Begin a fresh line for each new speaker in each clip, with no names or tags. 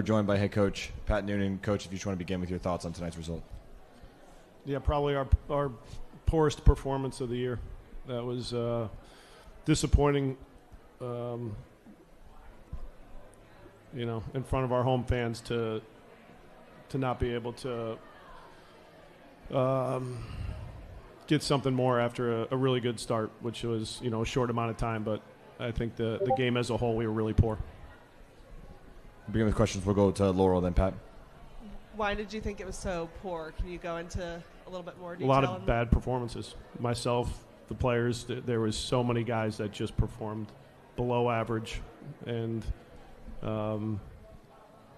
joined by head coach Pat Noonan. Coach, if you just want to begin with your thoughts on tonight's result.
Yeah, probably our poorest performance of the year. That was disappointing, in front of our home fans to not be able to get something more after a really good start, which was, a short amount of time. But I think the game as a whole, we were really poor.
Begin with questions. We'll go to Laurel, then Pat.
Why did you think it was so poor? Can you go into a little bit more detail?
A lot of bad performances. Myself, the players, there was so many guys that just performed below average. And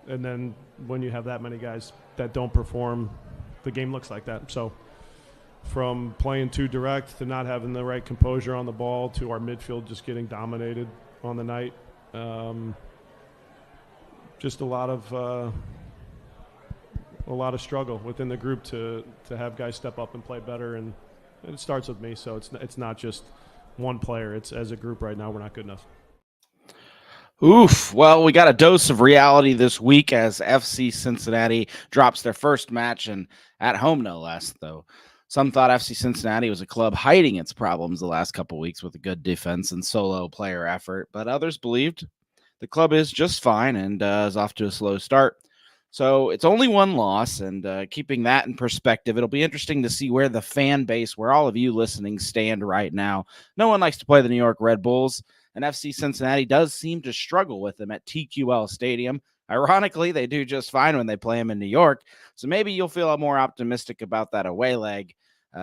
then when you have that many guys that don't perform, the game looks like that. So from playing too direct to not having the right composure on the ball to our midfield just getting dominated on the night, just a lot of struggle within the group to have guys step up and play better, and it starts with me. So it's not just one player. It's as a group right now we're not good enough.
Oof. Well, we got a dose of reality this week as FC Cincinnati drops their first match, and at home no less, though. Some thought FC Cincinnati was a club hiding its problems the last couple weeks with a good defense and solo player effort, but others believed the club is just fine and is off to a slow start. So it's only one loss, and keeping that in perspective, it'll be interesting to see where the fan base, where all of you listening stand right now. No one likes to play the New York Red Bulls, and FC Cincinnati does seem to struggle with them at TQL Stadium. Ironically, they do just fine when they play them in New York, so maybe you'll feel more optimistic about that away leg.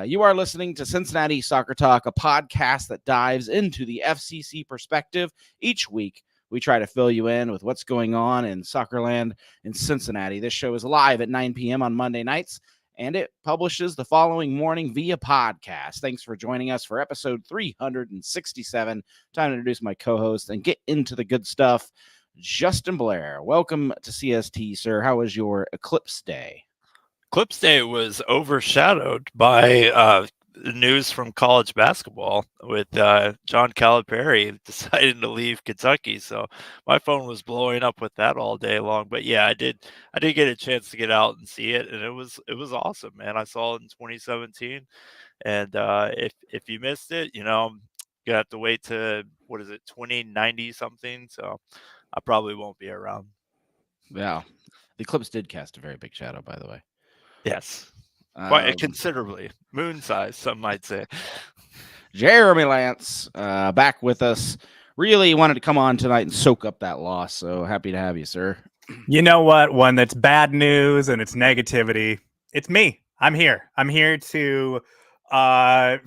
You are listening to Cincinnati Soccer Talk, a podcast that dives into the FCC perspective each week. We try to fill you in with what's going on in Soccerland in Cincinnati. This show is live at 9 p.m. on Monday nights, and it publishes the following morning via podcast. Thanks for joining us for episode 367. Time to introduce my co-host and get into the good stuff. Justin Blair, welcome to CST, sir. How was your Eclipse Day?
Eclipse Day was overshadowed by news from college basketball with John Calipari deciding to leave Kentucky. So my phone was blowing up with that all day long. But yeah, I did get a chance to get out and see it, and it was awesome, man. I saw it in 2017, and if you missed it, you have to wait to 2090 something. So I probably won't be around.
Yeah, the Eclipse did cast a very big shadow, by the way.
Yes. Quite considerably. Moon size, some might say.
Jeremy Lance, back with us. Really wanted to come on tonight and soak up that loss, so happy to have you, sir.
You know what? When that's bad news and it's negativity, it's me. I'm here. I'm here to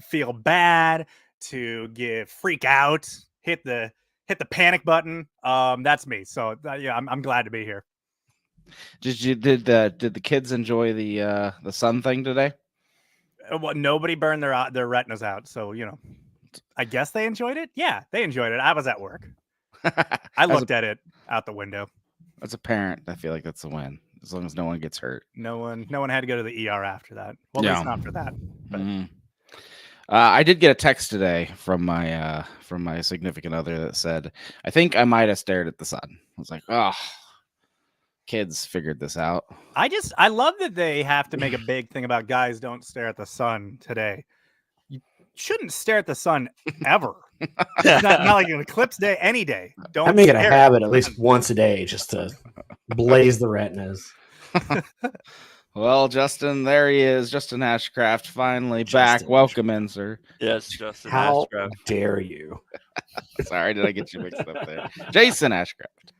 feel bad, to freak out, hit the panic button. That's me. So yeah, I'm glad to be here.
Did the kids enjoy the sun thing today?
Well, nobody burned their retinas out, so I guess they enjoyed it. Yeah, they enjoyed it. I was at work. I looked at it out the window.
As a parent, I feel like that's a win, as long as no one gets hurt.
No one had to go to the ER after that. Well, at least not for that. But.
Mm-hmm. I did get a text today from my significant other that said, "I think I might have stared at the sun." I was like, "Oh." Kids figured this out.
I love that they have to make a big thing about guys don't stare at the sun today. You shouldn't stare at the sun ever. not like an eclipse day, any day.
I make it a habit at least once a day just to blaze the retinas.
Well, Justin, there he is. Justin Ashcraft finally back. Welcome in, sir.
Yes, Justin
How
Ashcraft.
dare you?
Sorry, did I get you mixed up there? Jason Ashcraft.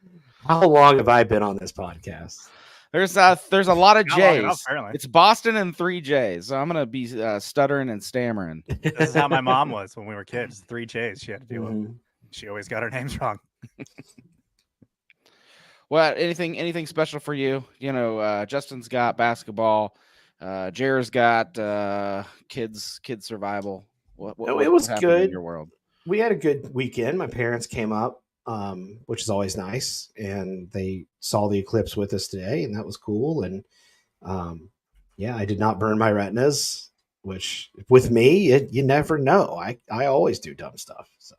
How long have I been on this podcast?
There's a lot of J's.
Enough,
it's Boston and 3 J's. So I'm gonna be stuttering and stammering.
This is how my mom was when we were kids. 3 J's she had to deal with. She always got her names wrong.
Well, anything special for you? Justin's got basketball. Jared's got kids survival.
It was good
in your world?
We had a good weekend. My parents came up, which is always nice, and they saw the eclipse with us today, and that was cool. And I did not burn my retinas, which with me, you never know. I always do dumb stuff. So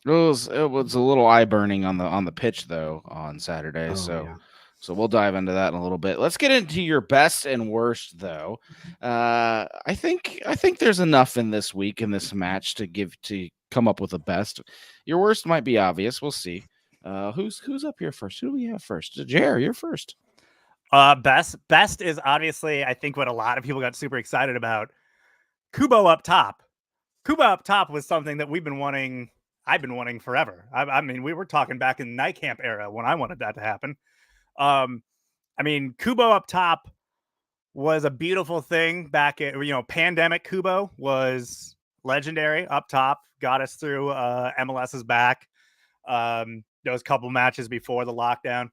It was a little eye burning on the pitch though on Saturday.
Oh,
So
yeah.
so we'll dive into that in a little bit. Let's get into your best and worst though. I think there's enough in this week in this match to come up with a best. Your worst might be obvious. We'll see. Who's up here first? Who do we have first? Jer, you're first.
Best is obviously, I think, what a lot of people got super excited about. Kubo up top. Kubo up top was something that I've been wanting forever. I mean, we were talking back in the night camp era when I wanted that to happen. I mean, Kubo up top was a beautiful thing back at, pandemic. Kubo was legendary up top, got us through MLS's back. Those couple matches before the lockdown.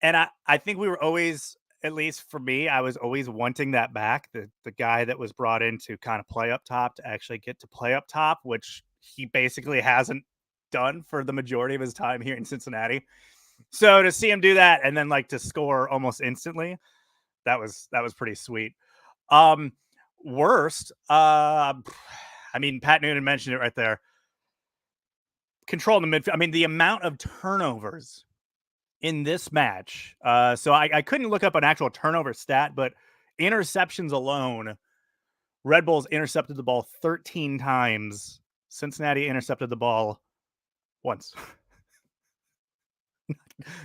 And I think we were always, at least for me, I was always wanting that back. The guy that was brought in to kind of play up top, to actually get to play up top, which he basically hasn't done for the majority of his time here in Cincinnati. So to see him do that and then to score almost instantly, that was pretty sweet. Worst, I mean, Pat Noonan mentioned it right there. Control in the midfield. I mean, the amount of turnovers in this match. So I couldn't look up an actual turnover stat, but interceptions alone, Red Bulls intercepted the ball 13 times. Cincinnati intercepted the ball once.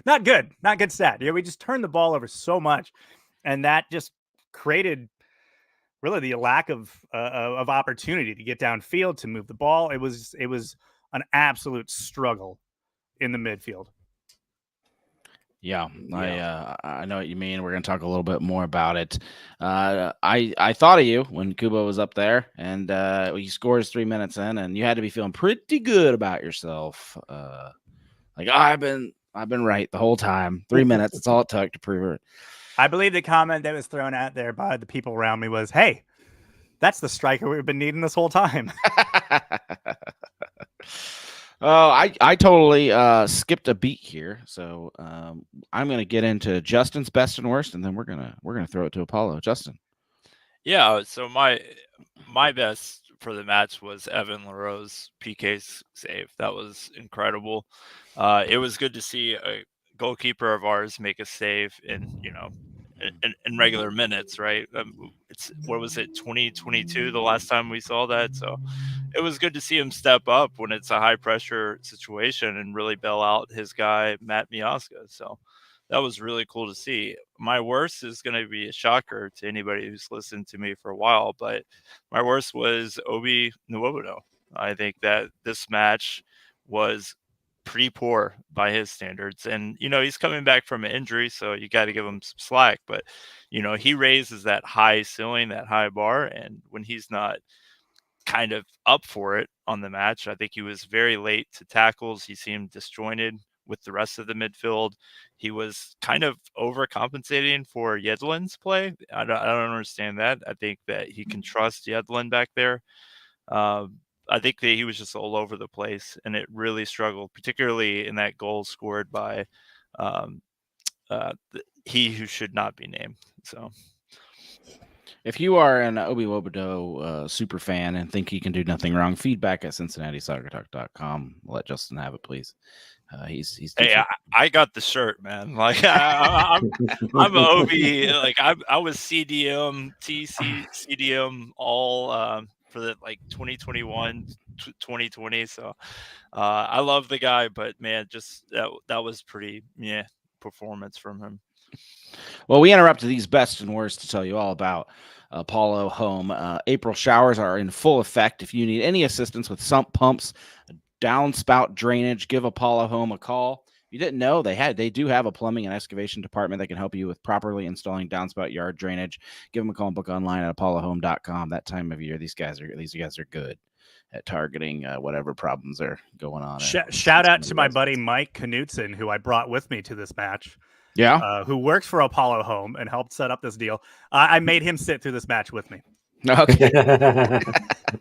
Not good stat. We just turned the ball over so much, and that just created really the lack of opportunity to get downfield, to move the ball. It was an absolute struggle in the midfield.
Yeah, I know what you mean. We're going to talk a little bit more about it. I thought of you when Kubo was up there, and he scores 3 minutes in, and you had to be feeling pretty good about yourself. I've been right the whole time. 3 minutes, that's all it took to prove it.
I believe the comment that was thrown out there by the people around me was, "Hey, that's the striker we've been needing this whole time."
Oh, I totally skipped a beat here, so I'm gonna get into Justin's best and worst, and then we're gonna throw it to Apollo. Justin.
Yeah, so my best for the match was Evan LaRose's PK save. That was incredible. It was good to see a goalkeeper of ours make a save in regular minutes, right? It's what was it, 2022, the last time we saw that? So it was good to see him step up when it's a high pressure situation and really bail out his guy, Matt Miazga. So that was really cool to see. My worst is going to be a shocker to anybody who's listened to me for a while, but my worst was Obi Nwobodo. I think that this match was pretty poor by his standards, and he's coming back from an injury, so you got to give him some slack, but he raises that high ceiling, that high bar, and when he's not kind of up for it on the match, I think he was very late to tackles. He seemed disjointed with the rest of the midfield. He was kind of overcompensating for Yedlin's play. I don't understand that. I think that he can trust Yedlin back there. I think that he was just all over the place, and it really struggled, particularly in that goal scored by he who should not be named. So,
if you are an Obi Nwobodo super fan and think he can do nothing wrong, feedback at CincinnatiSoccerTalk.com. Let Justin have it, please. He's
hey, I got the shirt, man. I'm an Obi. I was CDM, TC, CDM all for the 2021, 2020. So I love the guy, but man, just that was pretty performance from him.
Well, we interrupted these best and worst to tell you all about Apollo Home. April showers are in full effect. If you need any assistance with sump pumps, downspout drainage, give Apollo Home a call. If you didn't know, they do have a plumbing and excavation department that can help you with properly installing downspout yard drainage. Give them a call and book online at apollohome.com. That time of year, these guys are good at targeting whatever problems are going on.
Shout out to my buddy Mike Knutson, who I brought with me to this match.
Yeah,
who works for Apollo Home and helped set up this deal. I made him sit through this match with me.
Okay.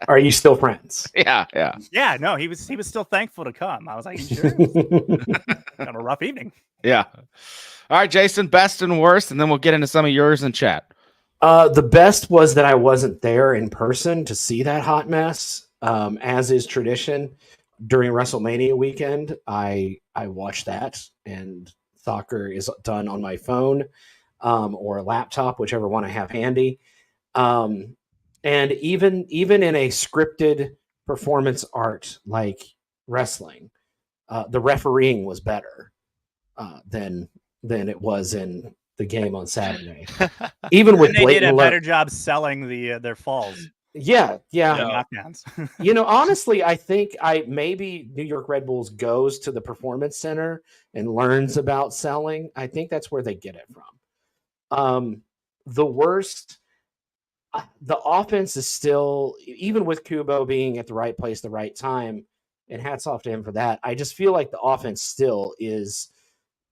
Are you still friends?
Yeah.
No, he was still thankful to come. I was like, you sure? Have a rough evening.
Yeah. All right, Jason, best and worst, and then we'll get into some of yours in chat.
The best was that I wasn't there in person to see that hot mess, as is tradition. during WrestleMania weekend, I watched that, and soccer is done on my phone or a laptop, whichever one I have handy. And even in a scripted performance art like wrestling, the refereeing was better than it was in the game on Saturday. Even with
And they did a
blatant
better job selling their falls.
Yeah.
Knockdowns.
Honestly, I think maybe New York Red Bulls goes to the Performance Center and learns about selling. I think that's where they get it from. The worst, the offense is still, even with Kubo being at the right place, the right time, and hats off to him for that. I just feel like the offense still is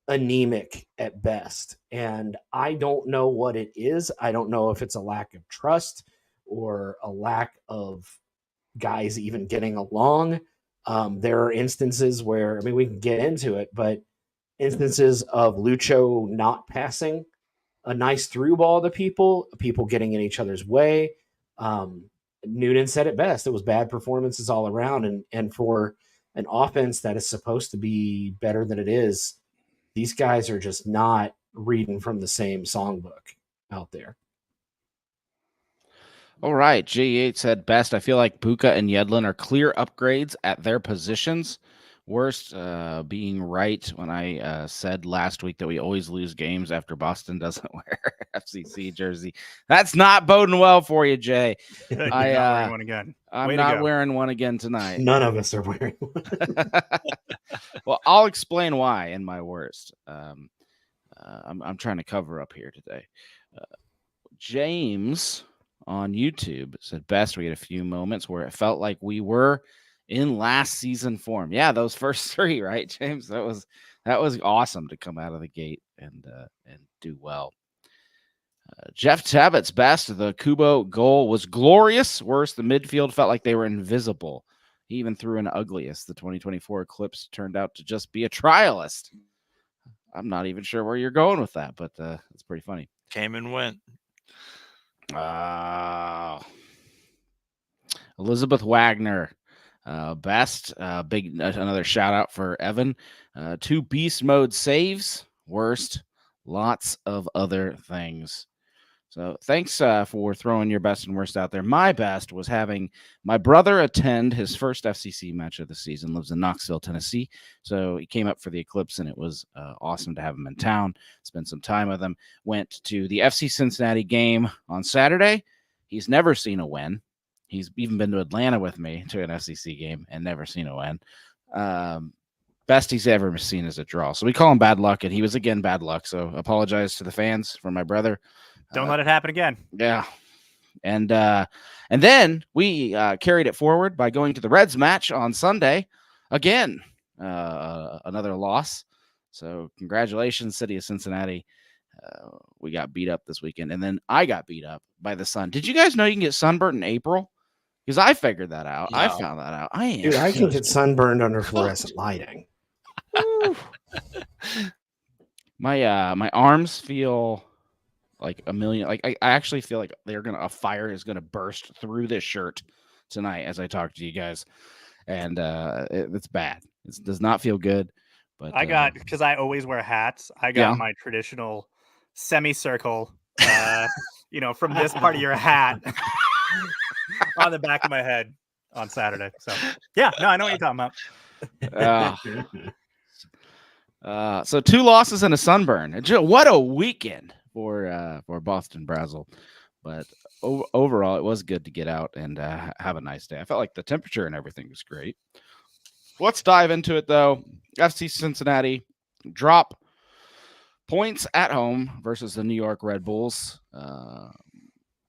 anemic at best. And I don't know what it is. I don't know if it's a lack of trust or a lack of guys even getting along. There are instances where, I mean, we can get into it, but instances of Lucho not passing a nice through ball to people getting in each other's way. Noonan said it best. It was bad performances all around. And for an offense that is supposed to be better than it is, these guys are just not reading from the same songbook out there.
All right. J8 said best. I feel like Buka and Yedlin are clear upgrades at their positions. Worst being right when I said last week that we always lose games after Boston doesn't wear FCC jersey. That's not boding well for you, Jay.
You're not wearing one again.
I'm not wearing one again tonight.
None of us are wearing one.
Well, I'll explain why in my worst. I'm trying to cover up here today. James on YouTube said best. We had a few moments where it felt like we were in last season form. Yeah, those first three, right, James? That was awesome to come out of the gate and do well. Jeff Tabbitt's best. The Kubo goal was glorious. Worse, the midfield felt like they were invisible. He even threw in ugliest. The 2024 Eclipse turned out to just be a trialist. I'm not even sure where you're going with that, but it's pretty funny.
Came and went.
Elizabeth Wagner, best. Another shout out for Evan. 2 beast mode saves. Worst, lots of other things. So thanks for throwing your best and worst out there. My best was having my brother attend his first FCC match of the season. Lives in Knoxville, Tennessee. So he came up for the Eclipse, and it was awesome to have him in town, spend some time with him. Went to the FC Cincinnati game on Saturday. He's never seen a win. He's even been to Atlanta with me to an FCC game and never seen a win. Best he's ever seen is a draw. So we call him bad luck, and he was again bad luck. So apologize to the fans for my brother.
Don't let it happen again.
Yeah. And then we carried it forward by going to the Reds match on Sunday. Again, another loss. So congratulations, City of Cincinnati. We got beat up this weekend. And then I got beat up by the sun. Did you guys know you can get sunburned in April? Because I figured that out.
No.
I found that out.
Dude, I can get sunburned under fluorescent lighting.
My arms feel like a million. Like I actually feel like a fire is gonna burst through this shirt tonight as I talk to you guys, and it's bad. It does not feel good. But
I got, because I always wear hats, I got my traditional semicircle, from this part of your hat on the back of my head on Saturday. So yeah, no, I know what you're talking
about. So 2 losses and a sunburn. What a weekend for Boston Brazzle. But overall, it was good to get out and have a nice day. I felt like the temperature and everything was great. Let's dive into it, though. FC Cincinnati drop points at home versus the New York Red Bulls.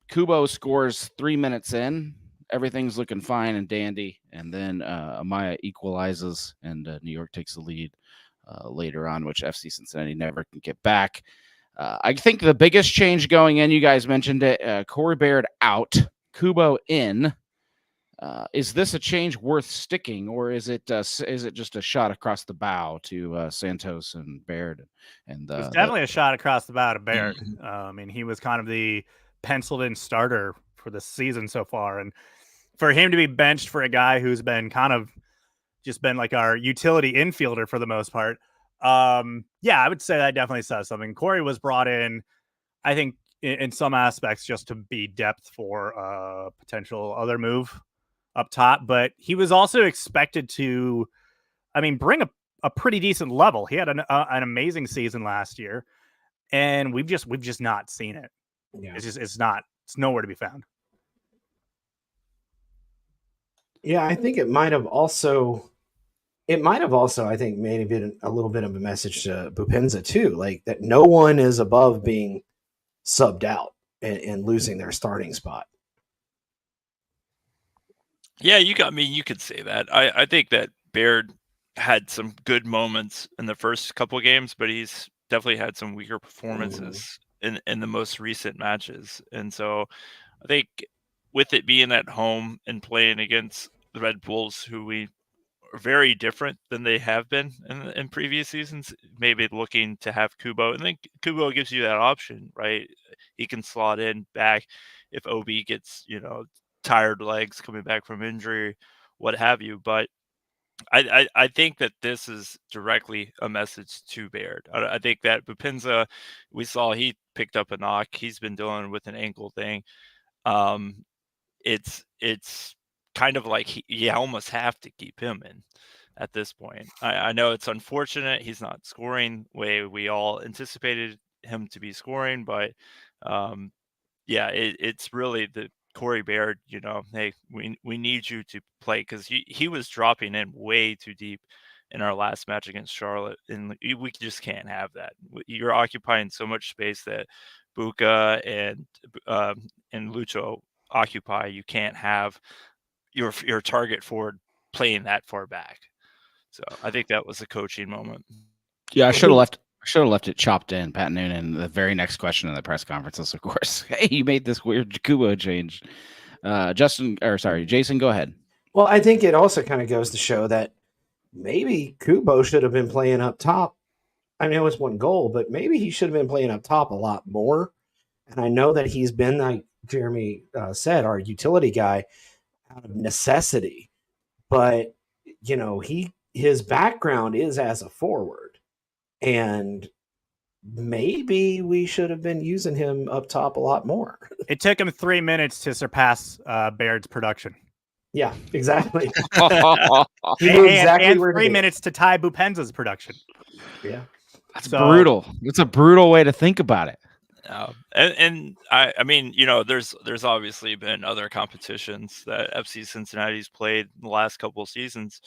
Kubo scores 3 minutes in. Everything's looking fine and dandy. And then Amaya equalizes, and New York takes the lead later on, which FC Cincinnati never can get back. I think the biggest change going in, you guys mentioned it, Corey Baird out, Kubo in. Is this a change worth sticking, or is it just a shot across the bow to Santos and Baird? And
it's definitely a shot across the bow to Baird. He was kind of the penciled-in starter for the season so far, and for him to be benched for a guy who's been kind of just been like our utility infielder for the most part. Yeah, I would say that definitely says something. Corey was brought in, I think, in some aspects just to be depth for a potential other move up top, but he was also expected to, bring a pretty decent level. He had an amazing season last year, and we've just not seen it.
Yeah.
It's nowhere to be found.
Yeah, I think it might have also, I think, maybe been a little bit of a message to Bupenza too, like that no one is above being subbed out and losing their starting spot.
Yeah, you could say that. I think that Baird had some good moments in the first couple of games, but he's definitely had some weaker performances in the most recent matches. And so I think with it being at home and playing against the Red Bulls, who we are very different than they have been in previous seasons, maybe looking to have Kubo. And then Kubo gives you that option, right? He can slot in back if OB gets, tired legs coming back from injury, what have you. But I think that this is directly a message to Baird. I think that Bupenza, we saw he picked up a knock. He's been dealing with an ankle thing. It's kind of like you almost have to keep him in at this point. I know it's unfortunate he's not scoring the way we all anticipated him to be scoring, but yeah, it's really the Corey Baird, hey, we need you to play, because he was dropping in way too deep in our last match against Charlotte, and we just can't have that. You're occupying so much space that Buka and Lucho occupy. You can't have your target forward playing that far back. So I think that was a coaching moment.
Yeah, I should have left it chopped in. Pat Noonan, the very next question in the press conference is, of course, hey, you made this weird Kubo change. Jason, go ahead.
Well, I think it also kind of goes to show that maybe Kubo should have been playing up top. I mean, it was one goal, but maybe he should have been playing up top a lot more. And I know that he's been, like Jeremy said, our utility guy out of necessity. But, his background is as a forward. And maybe we should have been using him up top a lot more.
It took him 3 minutes to surpass Baird's production.
Yeah, exactly.
And 3 minutes to tie Bupenza's production.
Yeah.
That's brutal. It's a brutal way to think about it.
And I mean, there's obviously been other competitions that FC Cincinnati's played in the last couple of seasons.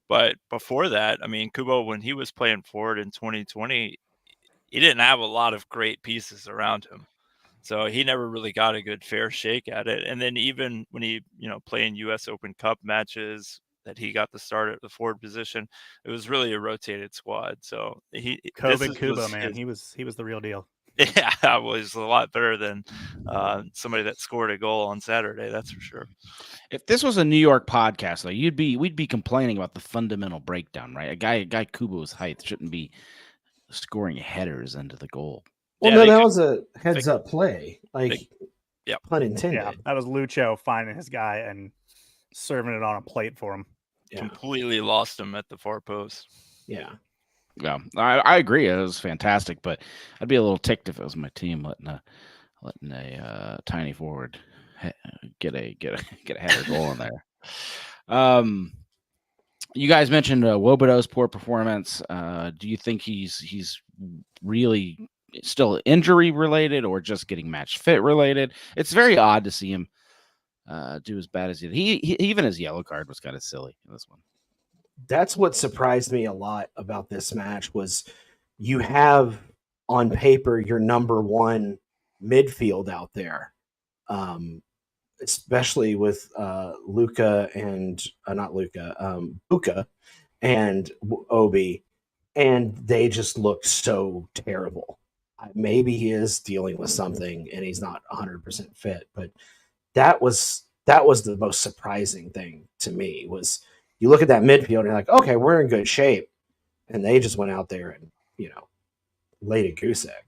But before that, I mean, Kubo, when he was playing forward in 2020, he didn't have a lot of great pieces around him. So he never really got a good fair shake at it. And then even when he, playing U.S. Open Cup matches that he got the start at the forward position, it was really a rotated squad. So
Kubo, man, he was the real deal.
Yeah, it was a lot better than somebody that scored a goal on Saturday. That's for sure.
If this was a New York podcast, though, we'd be complaining about the fundamental breakdown, right? A guy Kubo's height shouldn't be scoring headers into the goal.
Well, no, that was a heads-up play, pun intended.
Yeah, that was Lucho finding his guy and serving it on a plate for him.
Yeah.
Completely lost him at the far post.
Yeah.
Yeah, I agree. It was fantastic, but I'd be a little ticked if it was my team letting a tiny forward get a header goal in there. You guys mentioned Wobodo's poor performance. Do you think he's really still injury related or just getting match fit related? It's very odd to see him do as bad as he did. He even his yellow card was kind of silly in this one.
That's what surprised me a lot about this match was you have on paper your number one midfield out there, especially with Buka and Obi, and they just look so terrible. Maybe he is dealing with something and he's not 100% fit, but that was the most surprising thing to me was you look at that midfield and you're like, okay, we're in good shape. And they just went out there and, laid a goose egg.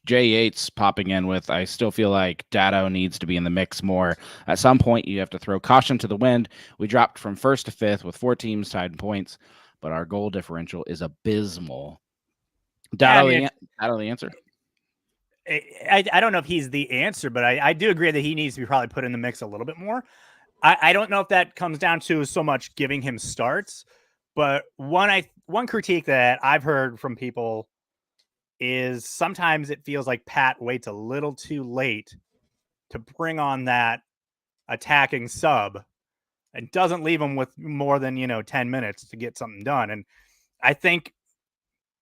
Jay Yates popping in with, I still feel like Dado needs to be in the mix more. At some point, you have to throw caution to the wind. We dropped from 1st to 5th with 4 teams tied in points, but our goal differential is abysmal. Dado, Dado the answer?
I don't know if he's the answer, but I do agree that he needs to be probably put in the mix a little bit more. I don't know if that comes down to so much giving him starts, but one critique that I've heard from people is sometimes it feels like Pat waits a little too late to bring on that attacking sub and doesn't leave him with more than 10 minutes to get something done. And I think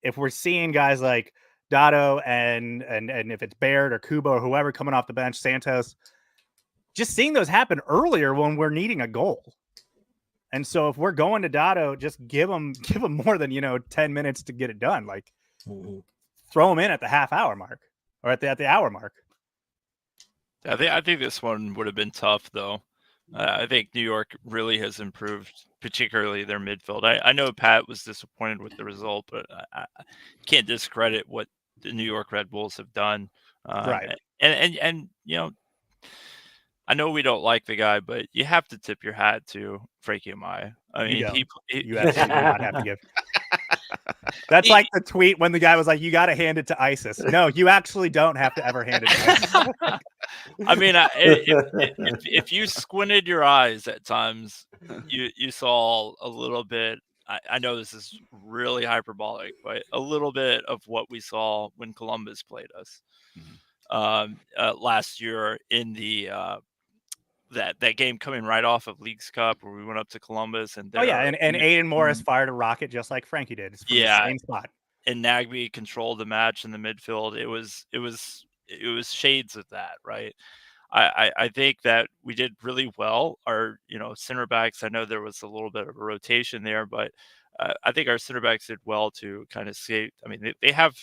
if we're seeing guys like Dado and if it's Baird or Kubo or whoever coming off the bench, Santos, just seeing those happen earlier when we're needing a goal. And so if we're going to Dado, just give him more than 10 minutes to get it done. Like throw him in at the half hour mark or at the hour mark.
I think this one would have been tough though. I think New York really has improved, particularly their midfield. I know Pat was disappointed with the result, but I can't discredit what the New York Red Bulls have done.
Right.
And I know we don't like the guy, but you have to tip your hat to Frankie Amaya. I mean,
you absolutely do not have to give. That's like the tweet when the guy was like, "You got to hand it to ISIS." No, you actually don't have to ever hand it to ISIS.
I mean, if you squinted your eyes at times, you saw a little bit. I know this is really hyperbolic, but a little bit of what we saw when Columbus played us last year in the that game coming right off of Leagues Cup where we went up to Columbus and
Aiden Morris fired a rocket just like Frankie did. It's from the same spot.
And Nagby controlled the match in the midfield. It was shades of that, right? I think that we did really well. Our center backs, I know there was a little bit of a rotation there, but I think our center backs did well to kind of see. I mean, they have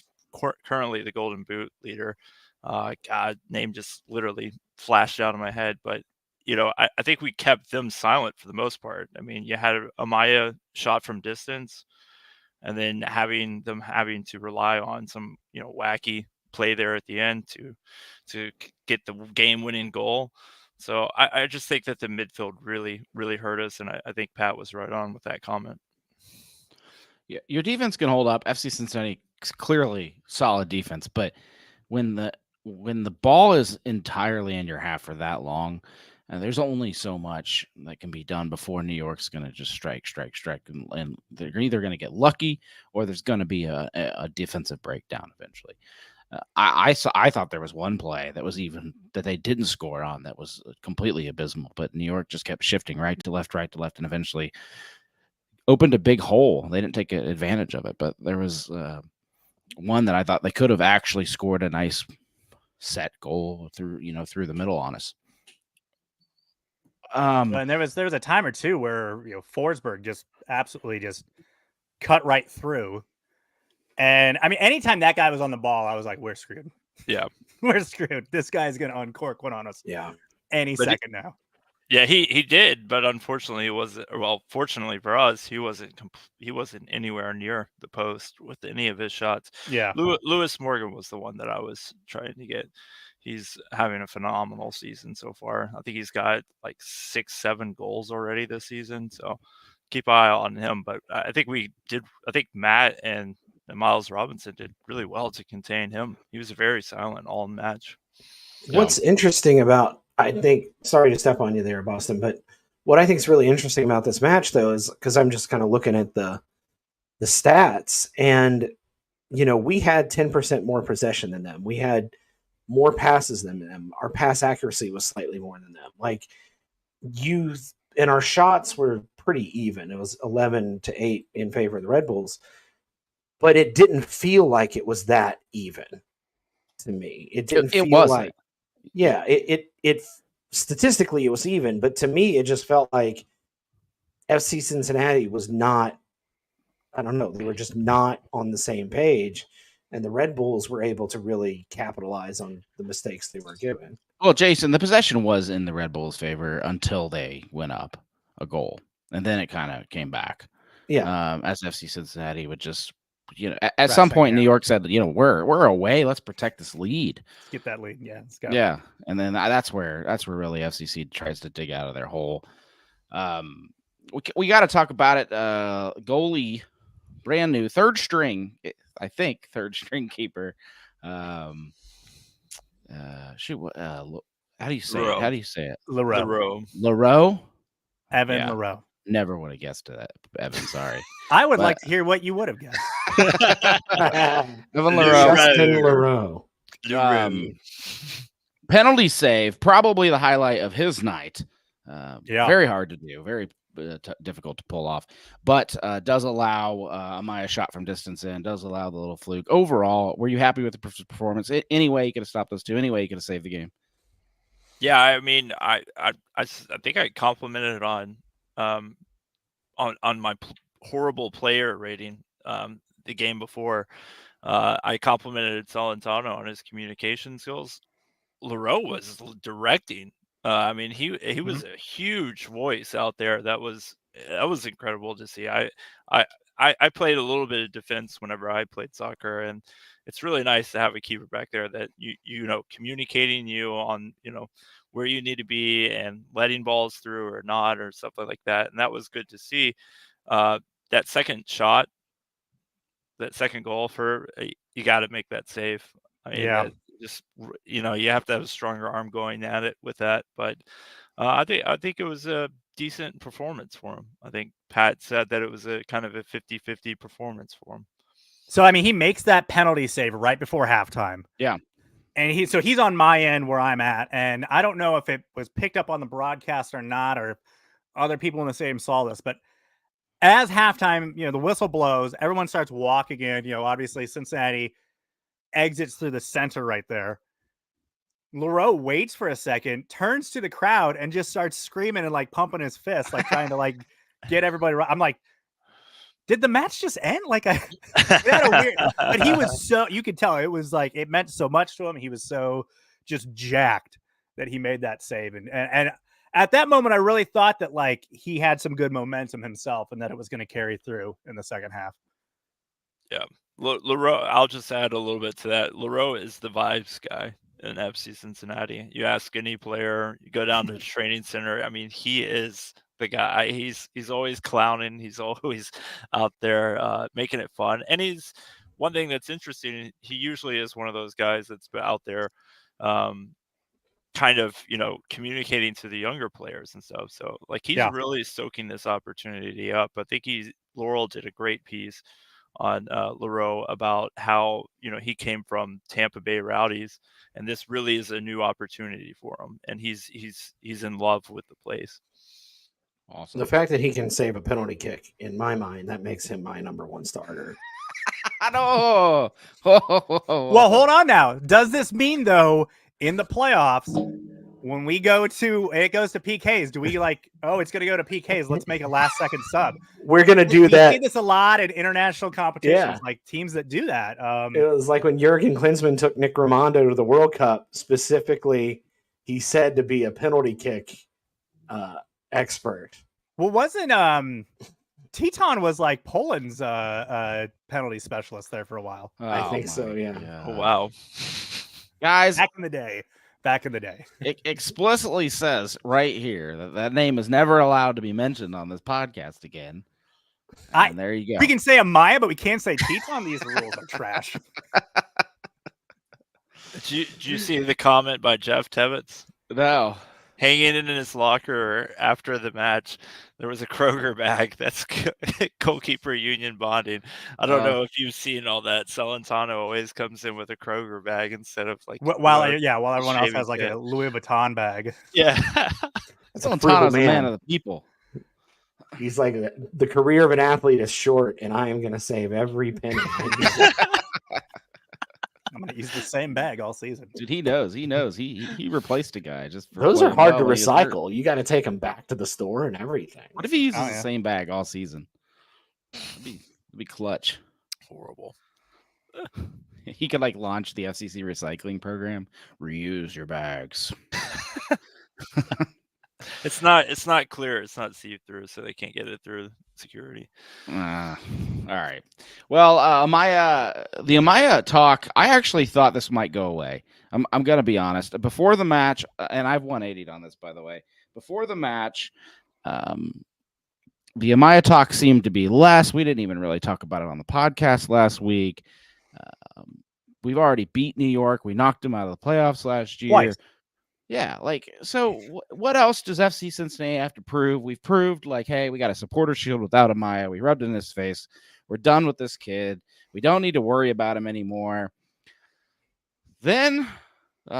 currently the Golden Boot leader. God, name just literally flashed out of my head, but I think we kept them silent for the most part. I mean, you had Amaya shot from distance, and then having to rely on some wacky play there at the end to get the game-winning goal. So I just think that the midfield really, really hurt us, and I think Pat was right on with that comment.
Yeah, your defense can hold up. FC Cincinnati clearly solid defense, but when the ball is entirely in your half for that long, and there's only so much that can be done before New York's going to just strike, and they're either going to get lucky or there's going to be a defensive breakdown eventually. I thought there was one play that they didn't score on that was completely abysmal, but New York just kept shifting right to left, and eventually opened a big hole. They didn't take advantage of it, but there was one that I thought they could have actually scored a nice set goal through the middle on us.
And there was a time or two where Forsberg just absolutely just cut right through. And I mean, anytime that guy was on the ball, I was like, we're screwed.
Yeah.
We're screwed. This guy's going to uncork one on us.
Yeah.
Any second now.
Yeah, he did, but unfortunately, fortunately for us, he wasn't anywhere near the post with any of his shots.
Yeah.
Lewis Morgan was the one that I was trying to get. He's having a phenomenal season so far. I think he's got like 6-7 goals already this season. So keep an eye on him. But I think Matt and Miles Robinson did really well to contain him. He was very silent all match.
What's interesting about, I think, sorry to step on you there, Boston, but what I think is really interesting about this match, though, is because I'm just kind of looking at the stats, and we had 10% more possession than them. We had more passes than them. Our pass accuracy was slightly more than them. Like and our shots were pretty even. It was 11-8 in favor of the Red Bulls, but it didn't feel like it was that even to me. It didn't feel like, yeah, it statistically it was even, but to me, it just felt like FC Cincinnati was not, I don't know, they were just not on the same page. And the Red Bulls were able to really capitalize on the mistakes they were given.
Well, Jason, the possession was in the Red Bulls' favor until they went up a goal, and then it kind of came back.
Yeah,
as FC Cincinnati would just at some point, New York said, we're away. Let's protect this lead.
Let's get that lead. Yeah. Let's go.
Yeah. And then that's where really FCC tries to dig out of their hole. We got to talk about it. Goalie, brand new, third string keeper. How do you say it? How do you say it?
Leroux. Evan
Yeah.
Leroux.
Never would have guessed that, Evan. Sorry.
I would like to hear what you would have guessed.
Evan Leroux.
Justin Leroux.
Penalty save, probably the highlight of his night. Very hard to do, very difficult to pull off, but does allow Amaya shot from distance in, does allow the little fluke. Overall, were you happy with the performance? Any way you could have stopped those two? Any way you could have saved the game?
Yeah, I mean, I think I complimented on my horrible player rating the game before. I complimented Celentano on his communication skills. Leroux was directing. I mean, he was a huge voice out there. That was incredible to see. I played a little bit of defense whenever I played soccer, and it's really nice to have a keeper back there that communicating you on where you need to be and letting balls through or not or stuff like that. And that was good to see. That second shot, that second goal you got to make that save. I mean, you have to have a stronger arm going at it with that. But I think it was a decent performance for him. I think Pat said that it was a kind of a 50-50 performance for him.
So, I mean, he makes that penalty save right before halftime.
Yeah.
And he's on my end where I'm at. And I don't know if it was picked up on the broadcast or not, or if other people in the stadium saw this, but as halftime, the whistle blows, everyone starts walking in, obviously Cincinnati exits through the center right there. Leroux waits for a second, turns to the crowd and just starts screaming and like pumping his fist, like trying to like get everybody right. I'm like, did the match just end? Like it had a weird, but he was you could tell it was like, it meant so much to him. He was so just jacked that he made that save. And at that moment, I really thought that like he had some good momentum himself and that it was going to carry through in the second half.
Yeah. Leroux, I'll just add a little bit to that. Leroux is the vibes guy in FC Cincinnati. You ask any player, you go down to the training center. I mean, he is the guy. He's always clowning. He's always out there making it fun. And he's one thing that's interesting. He usually is one of those guys that's out there kind of, communicating to the younger players and stuff. So like he's really soaking this opportunity up. I think Laurel did a great piece on Leroux about how, he came from Tampa Bay Rowdies, and this really is a new opportunity for him. And he's in love with the place.
Awesome.
The fact that he can save a penalty kick, in my mind, that makes him my number one starter.
No.
Well, hold on now. Does this mean though, in the playoffs, when it goes to PKs, do we like, it's going to go to PKs, let's make a last second sub?
We're going to do that.
We see this a lot in international competitions, like teams that do that.
It was like when Jurgen Klinsmann took Nick Rimando to the World Cup, specifically, he said to be a penalty kick expert.
Well, wasn't Teton was like Poland's penalty specialist there for a a while?
I think so, yeah.
Oh, wow.
Guys,
back in the day.
It explicitly says right here that name is never allowed to be mentioned on this podcast again. And there you go.
We can say Amaya, but we can't say Teton. These rules are trash.
Did you see the comment by Jeff Tebbets?
No.
Hanging in his locker after the match, there was a Kroger bag that's goalkeeper union bonding. I don't know if you've seen all that. Celentano always comes in with a Kroger bag instead of like
while everyone else has like a Louis Vuitton bag.
Yeah,
Celentano's a man of the people.
He's like, the career of an athlete is short, and I am going to save every penny.
I'm going to use the same bag all season.
Dude, he knows. He replaced a guy just for
those are hard to recycle. You got to take them back to the store and everything.
What if he uses the same bag all season? It'd be clutch.
Horrible.
He could like launch the FCC recycling program. Reuse your bags.
It's not clear. It's not see through, so they can't get it through security.
All right. Well, the Amaya talk, I actually thought this might go away. I'm going to be honest. Before the match, and I've 180'd on this, by the way. Before the match, the Amaya talk seemed to be less. We didn't even really talk about it on the podcast last week. We've already beat New York. We knocked them out of the playoffs last year.
Twice.
Yeah, so what else does FC Cincinnati have to prove? We've proved, hey, we got a supporter shield without Amaya. We rubbed it in his face. We're done with this kid. We don't need to worry about him anymore. Then gets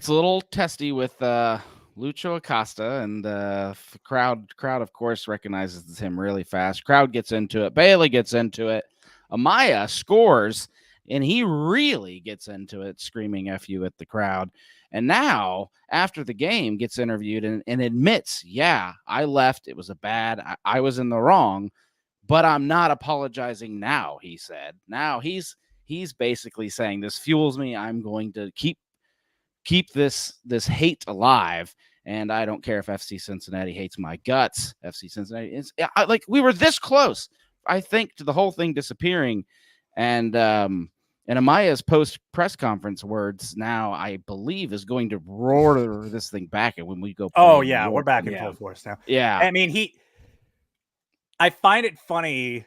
a little testy with Lucho Acosta, and the crowd, of course, recognizes him really fast. Crowd gets into it. Bailey gets into it. Amaya scores, and he really gets into it, screaming F you at the crowd. And now, after the game, gets interviewed and admits, yeah, I left. It was a bad. I was in the wrong, but I'm not apologizing now, he said. Now he's basically saying this fuels me. I'm going to keep this hate alive. And I don't care if FC Cincinnati hates my guts. FC Cincinnati is we were this close, I think, to the whole thing disappearing. And Amaya's post press conference words now, I believe, is going to roar this thing back. And when we go,
oh yeah, we're back in full force now.
Yeah,
I mean, I find it funny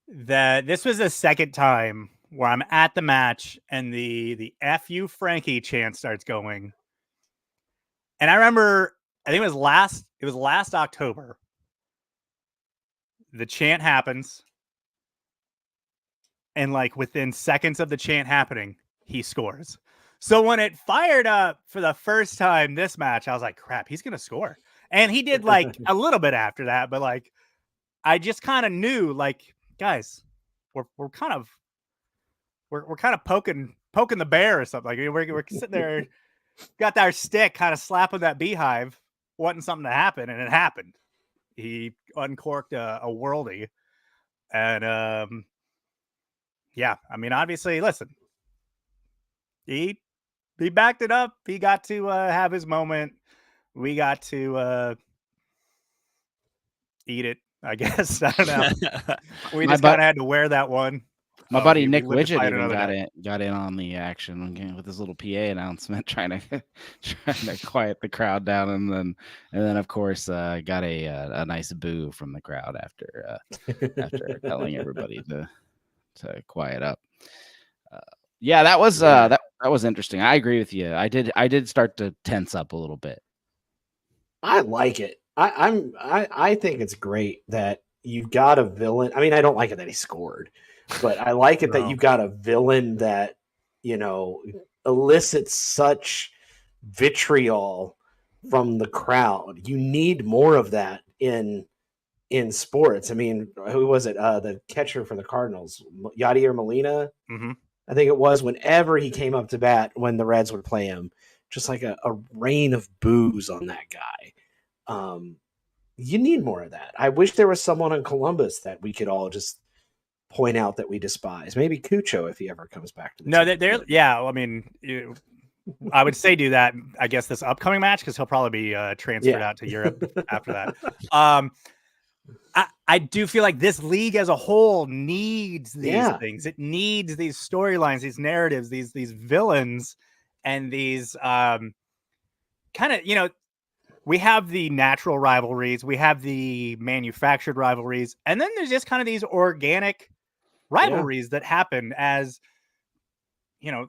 that this was the second time where I'm at the match and the F you Frankie chant starts going. And I remember, I think it was last October. The chant happens. And within seconds of the chant happening, he scores. So when it fired up for the first time this match, I was like, crap, he's going to score. And he did a little bit after that. But I just kind of knew, guys, we're kind of poking the bear or something. We're sitting there, got our stick kind of slapping that beehive, wanting something to happen, and it happened. He uncorked a worldie, and yeah, I mean, obviously, listen, he backed it up. He got to have his moment. We got to eat it, I guess. I don't know. We just kind of had to wear that one.
My buddy Nick Widget even got in on the action again with his little PA announcement, trying to quiet the crowd down, and then of course got a nice boo from the crowd after telling everybody to quiet up. Yeah, that was that was interesting. I agree with you. I did start to tense up a little bit.
I like it. I think it's great that you've got a villain. I mean, I don't like it that he scored. But I like it that you've got a villain that, elicits such vitriol from the crowd. You need more of that in sports. I mean, who was it? The catcher for the Cardinals, Yadier Molina.
Mm-hmm.
I think it was. Whenever he came up to bat when the Reds would play him, just like a rain of boos on that guy. You need more of that. I wish there was someone in Columbus that we could all just point out that we despise. Maybe Cucho if he ever comes back to the
team. Yeah. I mean, I would say do that. I guess this upcoming match because he'll probably be transferred out to Europe after that. I do feel like this league as a whole needs these things. It needs these storylines, these narratives, these villains, and these kind of we have the natural rivalries, we have the manufactured rivalries, and then there's just kind of these organic rivalries that happen as,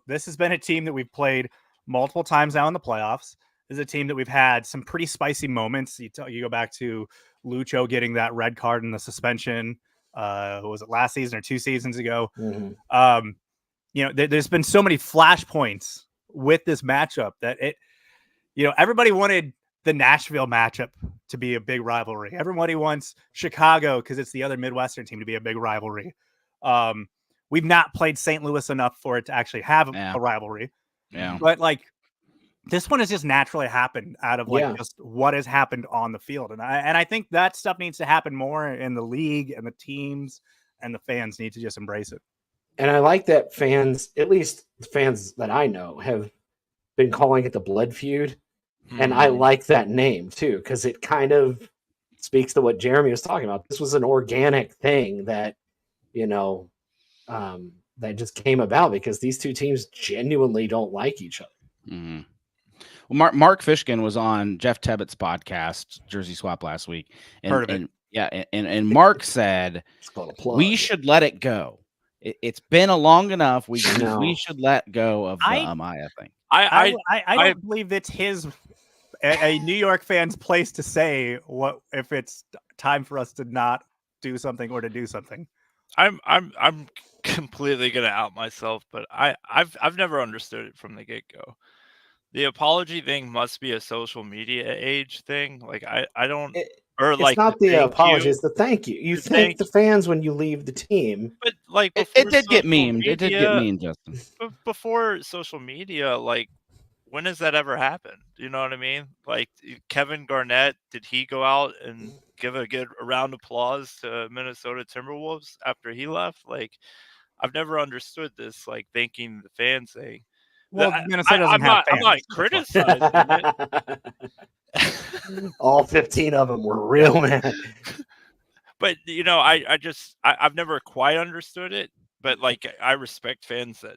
this has been a team that we've played multiple times now in the playoffs. This is a team that we've had some pretty spicy moments. You go back to Lucho getting that red card and the suspension. Was it last season or 2 seasons ago?
Mm-hmm.
There's been so many flashpoints with this matchup that everybody wanted the Nashville matchup to be a big rivalry. Everybody wants Chicago because it's the other Midwestern team to be a big rivalry. We've not played St. Louis enough for it to actually have a rivalry.
Yeah.
But this one has just naturally happened out of just what has happened on the field. And I think that stuff needs to happen more in the league, and the teams and the fans need to just embrace it.
And I like that fans, at least fans that I know, have been calling it the blood feud. And I like that name too, because it kind of speaks to what Jeremy was talking about. This was an organic thing that, that just came about because these two teams genuinely don't like each other.
Mm-hmm. Well, Mark Fishkin was on Jeff Tebbett's podcast, Jersey Swap, last week.
Heard of it.
And Mark said, we should let it go. It's been a long enough. We should let go of the Amaya thing.
I don't believe it's a New York fan's place to say what if it's time for us to not do something or to do something.
I'm completely gonna out myself, but I've never understood it from the get-go. The apology thing must be a social media age thing. Like I don't
it's not the apology, it's the thank you. You thank the fans when you leave the team.
But like
it did get memed. It did get memed, Justin.
Before social media, like when has that ever happened? You know what I mean? Like Kevin Garnett, did he go out and give a good round of applause to Minnesota Timberwolves after he left? Like I've never understood this, like thanking the fans thing.
Well, Minnesota doesn't have fans.
I'm not criticizing it.
All 15 of them were real mad.
But I've never quite understood it. But like I respect fans that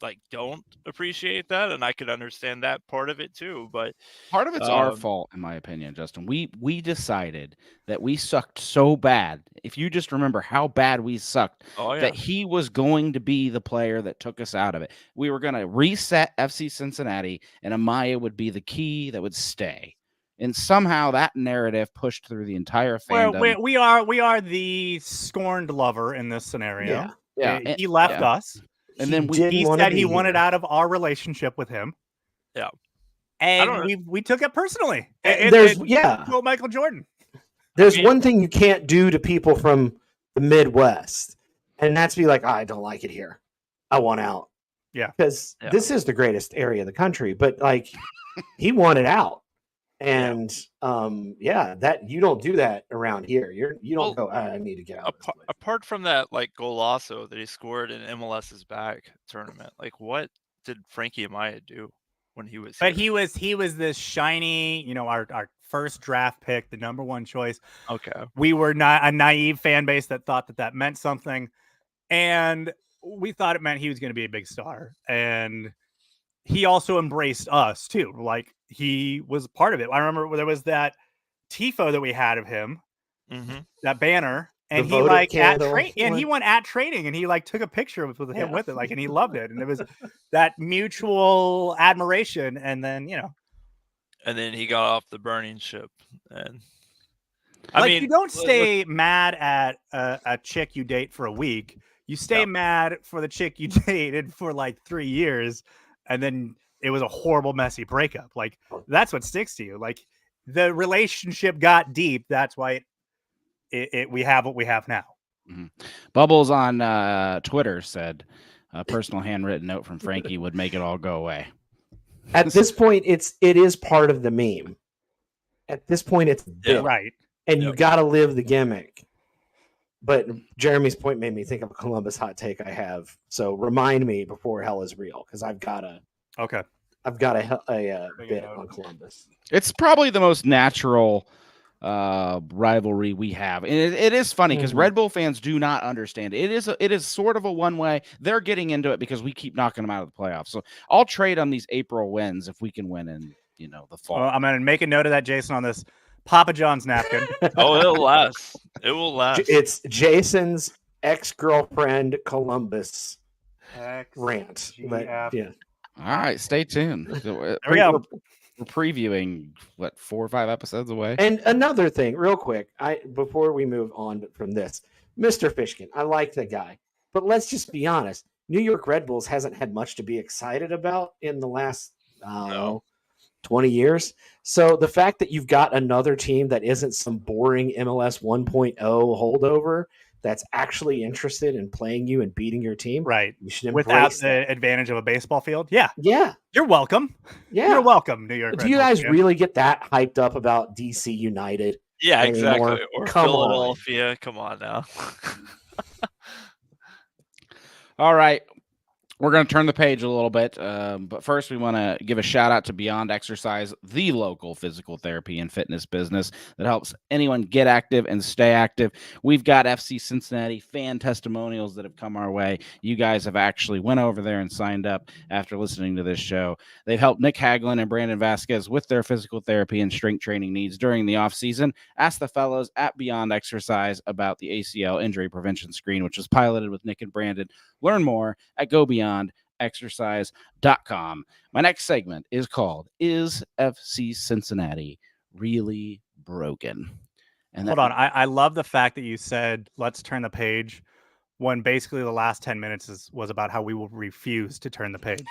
like don't appreciate that, and I could understand that part of it too. But
part of it's our fault, in my opinion, Justin. We decided that we sucked so bad. If you just remember how bad we sucked, that he was going to be the player that took us out of it. We were going to reset FC Cincinnati, and Amaya would be the key that would stay. And somehow that narrative pushed through the entire fandom.
Well, we are the scorned lover in this scenario.
Yeah.
He left us. And then he said he wanted out of our relationship with him.
Yeah.
And we took it personally.
Quote
Michael Jordan.
There's one thing you can't do to people from the Midwest, and that's be like, I don't like it here. I want out.
Yeah.
Because this is the greatest area of the country, but like he wanted out. And that you don't do that around here. You don't go, I need to get out.
Apart from that, like golazo that he scored in MLS's back tournament, like what did Frankie Amaya do when he was?
But here? he was this shiny, our first draft pick, the number one choice.
Okay,
we were not a naive fan base that thought that meant something, and we thought it meant he was going to be a big star. And he also embraced us too. Like he was part of it. I remember there was that tifo that we had of him, that banner, and he like he went at training, and he like took a picture with him with it, like, and he loved it, and it was that mutual admiration. And then
and then he got off the burning ship, and
you don't stay mad at a chick you date for a week. You stay mad for the chick you dated for like 3 years. And then it was a horrible, messy breakup. Like that's what sticks to you. Like the relationship got deep. That's why we have what we have now.
Mm-hmm. Bubbles on Twitter said a personal handwritten note from Frankie would make it all go away.
At this point, it is part of the meme. At this point, it's
right,
and you got to live the gimmick. But Jeremy's point made me think of a Columbus hot take I have. So remind me before hell is real, because I've got a bit on Columbus.
It's probably the most natural rivalry we have, and it is funny because Red Bull fans do not understand it. It is sort of a one way. They're getting into it because we keep knocking them out of the playoffs. So I'll trade on these April wins if we can win in the fall.
Well, I'm going to make a note of that, Jason, on this Papa John's napkin.
It'll last. It will last.
It's Jason's ex-girlfriend Columbus rant. But,
All right, stay tuned.
There we go.
We're previewing 4 or 5 episodes away.
And another thing, real quick, before we move on from this, Mr. Fishkin, I like the guy, but let's just be honest. New York Red Bulls hasn't had much to be excited about in the last 20 years. So the fact that you've got another team that isn't some boring MLS 1.0 holdover that's actually interested in playing you and beating your team,
right?
You should
without the advantage of a baseball field.
Yeah.
You're welcome.
Yeah,
you're welcome, New York.
Do you guys really get that hyped up about DC United?
Yeah,
anymore?
Exactly. Or Philadelphia. Come on now.
All right. We're going to turn the page a little bit, but first we want to give a shout out to Beyond Exercise, the local physical therapy and fitness business that helps anyone get active and stay active. We've got FC Cincinnati fan testimonials that have come our way. You guys have actually went over there and signed up after listening to this show. They've helped Nick Hagelin and Brandon Vasquez with their physical therapy and strength training needs during the off season. Ask the fellows at Beyond Exercise about the ACL injury prevention screen, which was piloted with Nick and Brandon. Learn more at GoBeyondExercise.com. My next segment is called Is FC Cincinnati Really Broken?
And hold on. I love the fact that you said, let's turn the page, when basically the last 10 minutes was about how we will refuse to turn the page.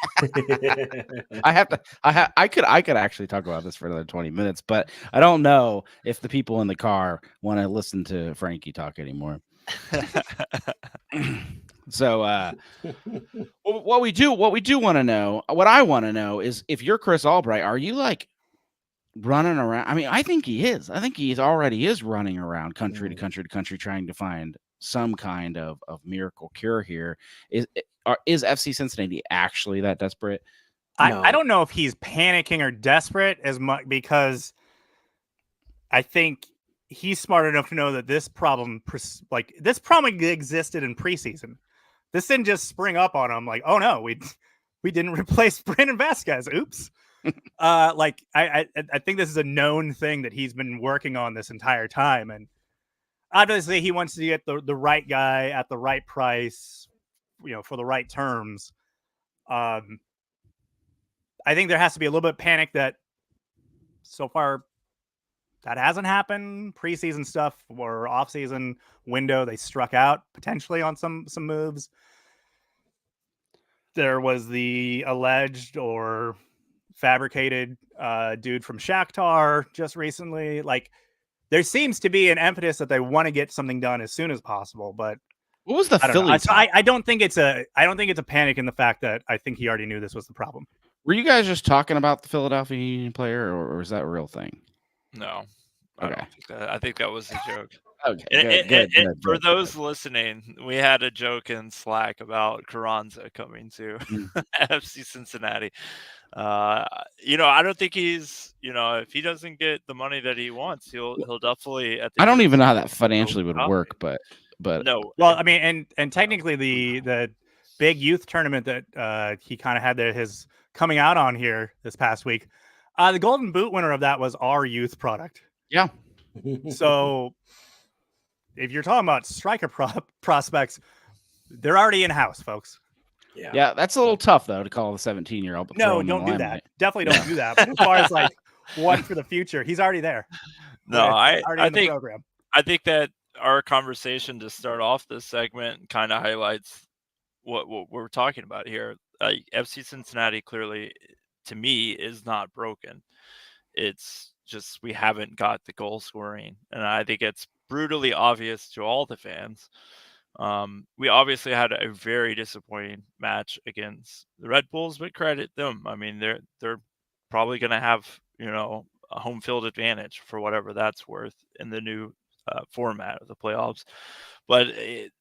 I could actually talk about this for another 20 minutes, but I don't know if the people in the car want to listen to Frankie talk anymore. So what we do want to know, what I want to know is, if you're Chris Albright, are you like running around? I mean, I think he is. I think he already is running around country to country to country trying to find some kind of miracle cure here. Is FC Cincinnati actually that desperate?
No. I don't know if he's panicking or desperate as much, because I think he's smart enough to know that this problem existed in preseason. This didn't just spring up on him like, oh no, we didn't replace Brandon Vasquez. Oops. I think this is a known thing that he's been working on this entire time, and obviously he wants to get the right guy at the right price, for the right terms. I think there has to be a little bit of panic that so far that hasn't happened. Preseason stuff or off-season window, they struck out potentially on some moves. There was the alleged or fabricated dude from Shakhtar just recently. Like, there seems to be an impetus that they want to get something done as soon as possible. But
what was the Philly?
I don't think it's a panic in the fact that I think he already knew this was the problem.
Were you guys just talking about the Philadelphia Union player, or is that a real thing?
No.
Okay.
I think that was a joke.
Okay.
Good, for those listening, we had a joke in Slack about Carranza coming to FC Cincinnati. I don't think he's, if he doesn't get the money that he wants, he'll definitely.
I don't even know how that financially would work, but
no.
Well, I mean, and technically the big youth tournament that he kind of had his coming out on here this past week, the Golden Boot winner of that was our youth product.
Yeah.
So if you're talking about striker prospects, they're already in house, folks.
Yeah, that's a little tough though to call the 17-year-old.
No, don't do that. Definitely don't do that. But as far as like one for the future, he's already there.
No, I think that our conversation to start off this segment kind of highlights what we're talking about here. FC Cincinnati clearly, to me, is not broken. It's just we haven't got the goal scoring, and I think it's brutally obvious to all the fans. We obviously had a very disappointing match against the Red Bulls, but credit them. I mean, they're probably going to have a home field advantage for whatever that's worth in the new format of the playoffs. But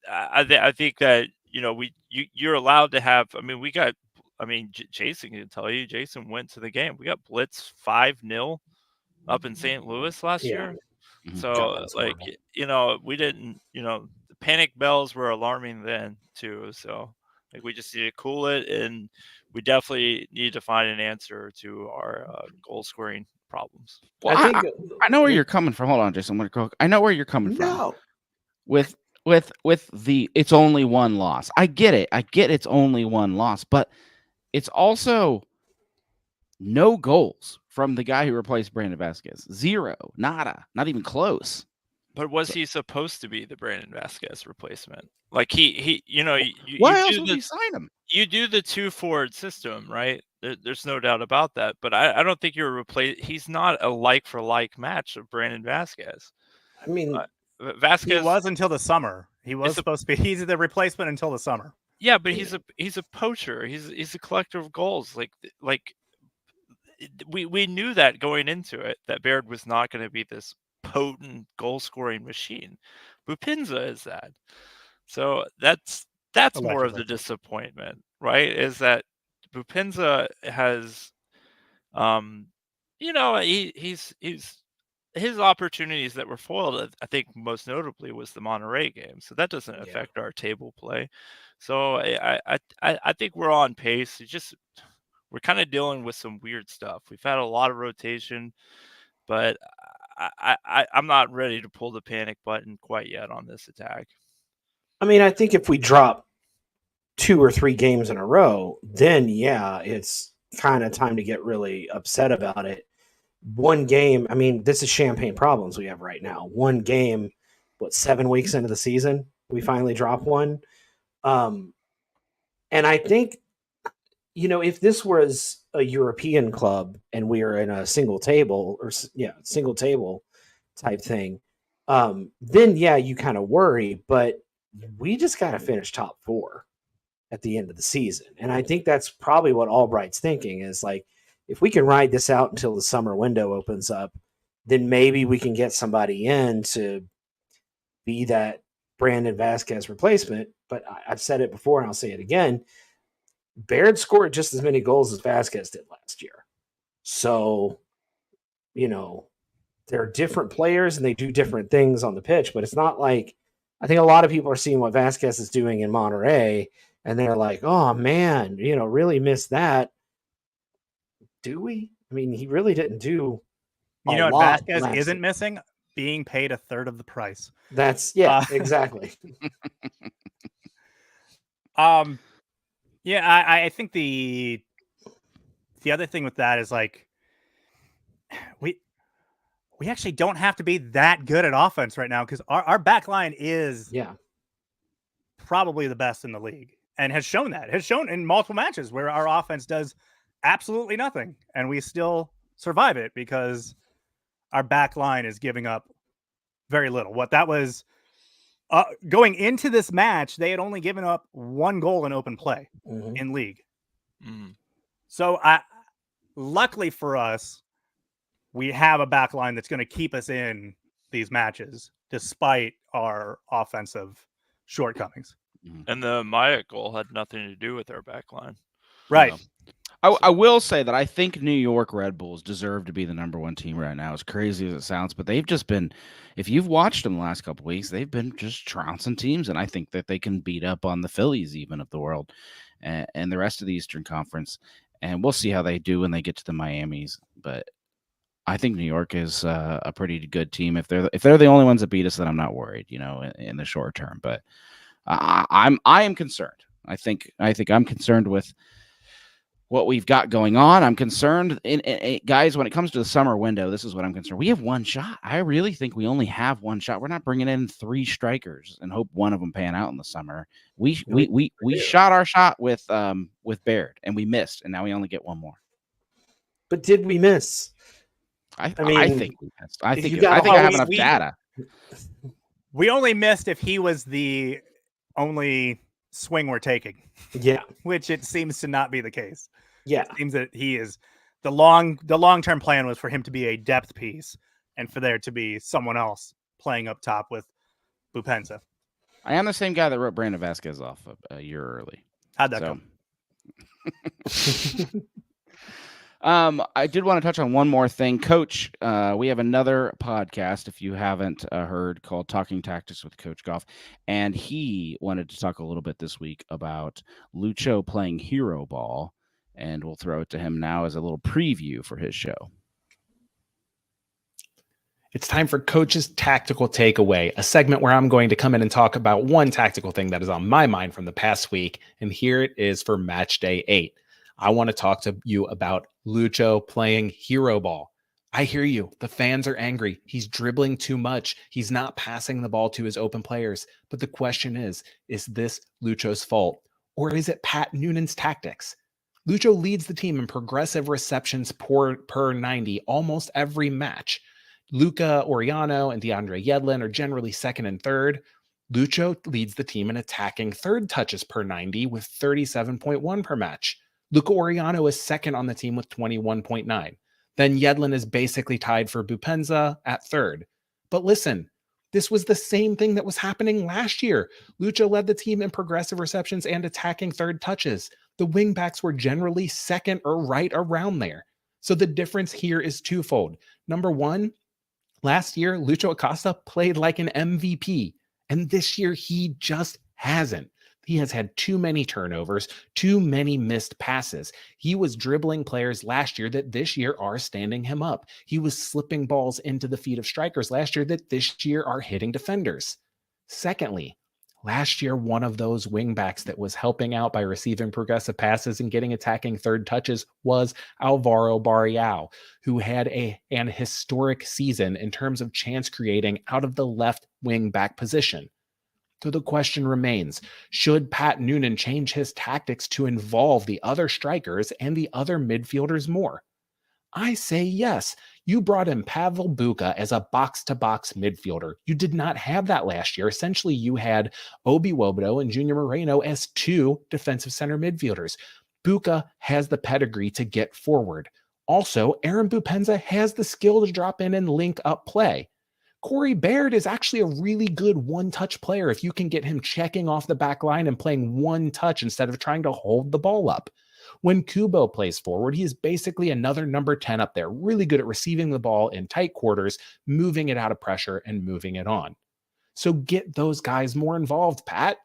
I think that you're allowed to have. I mean, Jason can tell you. Jason went to the game. We got blitzed 5-0 up in St. Louis last year. So we didn't. The panic bells were alarming then too. So we just need to cool it, and we definitely need to find an answer to our goal scoring problems.
Well, I know where you're coming from. Hold on, Jason. I know where you're coming from. With the it's only one loss. I get it. It's only one loss, but it's also no goals from the guy who replaced Brandon Vasquez. Zero. Nada. Not even close.
But was he supposed to be the Brandon Vasquez replacement? Like why
else would you sign him?
You do the 2-forward system, right? There's no doubt about that. But I don't think you're he's not a like for like match of Brandon Vasquez.
I mean,
Vasquez
was until the summer. He was supposed to be. He's the replacement until the summer.
Yeah, but he's a poacher. He's a collector of goals. Like we knew that going into it, that Baird was not going to be this potent goal scoring machine. Bupinza is that. So that's allegedly more of the disappointment. right, is that Bupenza has, he's his opportunities that were foiled. I think most notably was the Monterey game, so that doesn't affect our table play. So I think we're on pace. We're kind of dealing with some weird stuff. We've had a lot of rotation, but I'm not ready to pull the panic button quite yet on this attack.
I mean, I think if we drop 2 or 3 games in a row, then yeah, it's kind of time to get really upset about it. One game, I mean, this is champagne problems we have right now. One game, 7 weeks into the season, we finally drop one. And I think, if this was a European club and we are in a single table type thing, then yeah, you kind of worry, but we just got to finish top 4 at the end of the season. And I think that's probably what Albright's thinking is like, if we can ride this out until the summer window opens up, then maybe we can get somebody in to be that Brandon Vasquez replacement. But I've said it before and I'll say it again. Baird scored just as many goals as Vasquez did last year. So, they're different players and they do different things on the pitch, but it's not like, I think a lot of people are seeing what Vasquez is doing in Monterey and they're like, oh man, really missed that. Do we? I mean, he really didn't do
what Vasquez isn't missing? Being paid a third of the price.
That's exactly.
Yeah, I think the other thing with that is like we actually don't have to be that good at offense right now because our back line is probably the best in the league and has shown in multiple matches where our offense does absolutely nothing and we still survive it because our back line is giving up very little. What that was going into this match, they had only given up 1 goal in open play in league. So luckily for us, we have a back line that's going to keep us in these matches despite our offensive shortcomings.
And the Maya goal had nothing to do with our back line.
Right.
I will say that I think New York Red Bulls deserve to be the number 1 team right now, as crazy as it sounds. But they've just been, if you've watched them the last couple of weeks, they've been just trouncing teams. And I think that they can beat up on the Phillies even of the world and the rest of the Eastern Conference. And we'll see how they do when they get to the Miamis. But I think New York is a pretty good team. If they're the only ones that beat us, then I'm not worried, in the short term. But I am concerned. I think I'm concerned with what we've got going on. I'm concerned, guys, when it comes to the summer window, this is what I'm concerned. We have 1 shot. I really think we only have 1 shot. We're not bringing in 3 strikers and hope one of them pan out in the summer. We shot our shot with Baird and we missed, and now we only get 1 more.
But did we miss?
I think we missed. I think I have enough data.
We only missed if he was the only swing we're taking.
Yeah.
Which it seems to not be the case.
Yeah.
It seems that he is the long-term plan was for him to be a depth piece and for there to be someone else playing up top with Bupenza.
I am the same guy that wrote Brandon Vasquez off a year early.
How'd that come?
I did want to touch on one more thing. Coach, we have another podcast, if you haven't heard, called Talking Tactics with Coach Goff. And he wanted to talk a little bit this week about Lucho playing hero ball. And we'll throw it to him now as a little preview for his show.
It's time for Coach's Tactical Takeaway, a segment where I'm going to come in and talk about one tactical thing that is on my mind from the past week. And here it is for match day 8. I want to talk to you about Lucho playing hero ball. I hear you. The fans are angry. He's dribbling too much. He's not passing the ball to his open players. But the question is this Lucho's fault? Or is it Pat Noonan's tactics? Lucho leads the team in progressive receptions per 90 almost every match. Luca Oriano and DeAndre Yedlin are generally second and third. Lucho leads the team in attacking third touches per 90 with 37.1 per match. Luca Oriano is second on the team with 21.9. Then Yedlin is basically tied for Bupenza at third. But listen, this was the same thing that was happening last year. Lucho led the team in progressive receptions and attacking third touches. The wingbacks were generally second or right around there. So the difference here is twofold. Number one, last year, Lucho Acosta played like an MVP, and this year he just hasn't. He has had too many turnovers, too many missed passes. He was dribbling players last year that this year are standing him up. He was slipping balls into the feet of strikers last year that this year are hitting defenders. Secondly, last year, one of those wingbacks that was helping out by receiving progressive passes and getting attacking third touches was Alvaro Barreal, who had an historic season in terms of chance creating out of the left wing back position. So the question remains, should Pat Noonan change his tactics to involve the other strikers and the other midfielders more? I say yes. You brought in Pavel Buka as a box-to-box midfielder. You did not have that last year. Essentially, you had Obi Wobodo and Junior Moreno as two defensive center midfielders. Buka has the pedigree to get forward. Also, Aaron Bupenza has the skill to drop in and link up play. Corey Baird is actually a really good one-touch player if you can get him checking off the back line and playing one touch instead of trying to hold the ball up. When Kubo plays forward, he is basically another number 10 up there, really good at receiving the ball in tight quarters, moving it out of pressure, and moving it on. So get those guys more involved, Pat.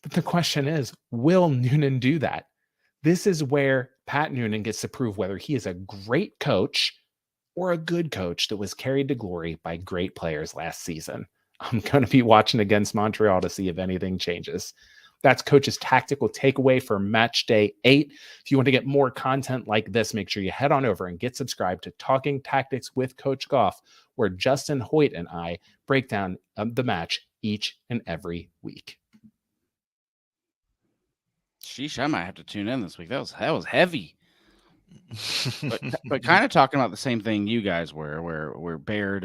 But the question is, will Noonan do that? This is where Pat Noonan gets to prove whether he is a great coach or a good coach that was carried to glory by great players last season. I'm going to be watching against Montreal to see if anything changes. That's Coach's tactical takeaway for match day 8. If you want to get more content like this, make sure you head on over and get subscribed to Talking Tactics with Coach Goff, where Justin Hoyt and I break down the match each and every week.
Sheesh, I might have to tune in this week. That was heavy. but kind of talking about the same thing you guys were, where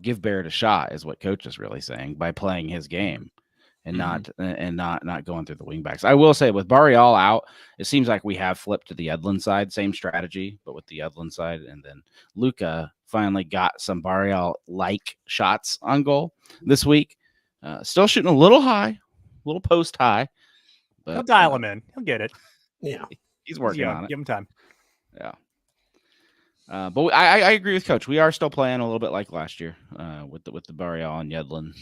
give Baird a shot is what Coach is really saying by playing his game and not going through the wingbacks. I will say with Barreal out, it seems like we have flipped to the Edlin side, same strategy, but with the Edlin side, and then Luka finally got some Barreal like shots on goal this week. Still shooting a little high, a little post high, but
He'll dial him in. He'll get it.
Yeah,
he's working on it.
Give him time.
Yeah. But I agree with Coach. We are still playing a little bit like last year with the Barreal and Yedlin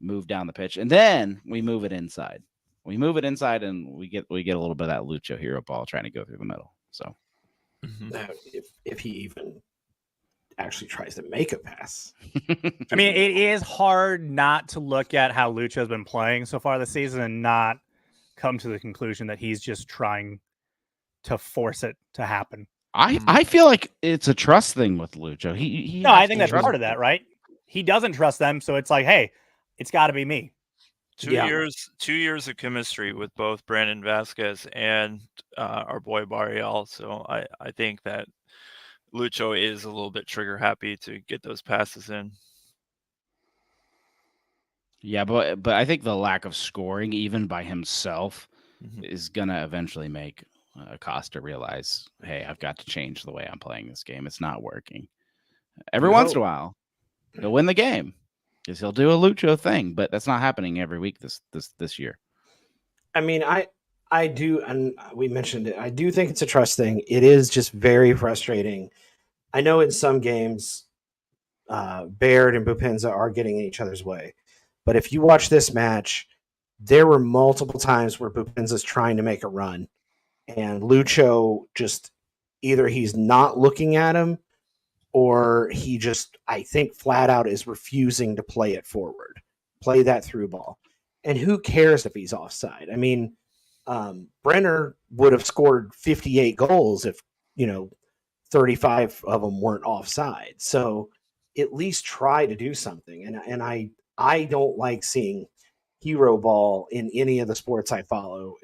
move down the pitch, and then we move it inside. We move it inside, and we get a little bit of that Lucho hero ball trying to go through the middle. So,
if he even actually tries to make a pass,
I mean, it is hard not to look at how Lucho's been playing so far this season and not come to the conclusion that he's just trying to force it to happen.
I feel like it's a trust thing with Lucho.
I think that's part of that, right? He doesn't trust them, so it's like, hey, it's got to be me.
2 years of chemistry with both Brandon Vasquez and our boy Barreal. So I think that Lucho is a little bit trigger happy to get those passes in.
Yeah, but I think the lack of scoring, even by himself, is gonna eventually make Acosta realize, hey, I've got to change the way I'm playing this game. It's not working. Every once in a while, he'll win the game because he'll do a Lucho thing, but that's not happening every week this year.
I mean, I do, and we mentioned it. I do think it's a trust thing. It is just very frustrating. I know in some games, Baird and Bupenza are getting in each other's way, but if you watch this match, there were multiple times where Bupenza's trying to make a run, and Lucho just either he's not looking at him, or he just, I think, flat out is refusing to play it forward, play that through ball. And who cares if he's offside? I mean, Brenner would have scored 58 goals if, 35 of them weren't offside. So at least try to do something. And I don't like seeing hero ball in any of the sports I follow,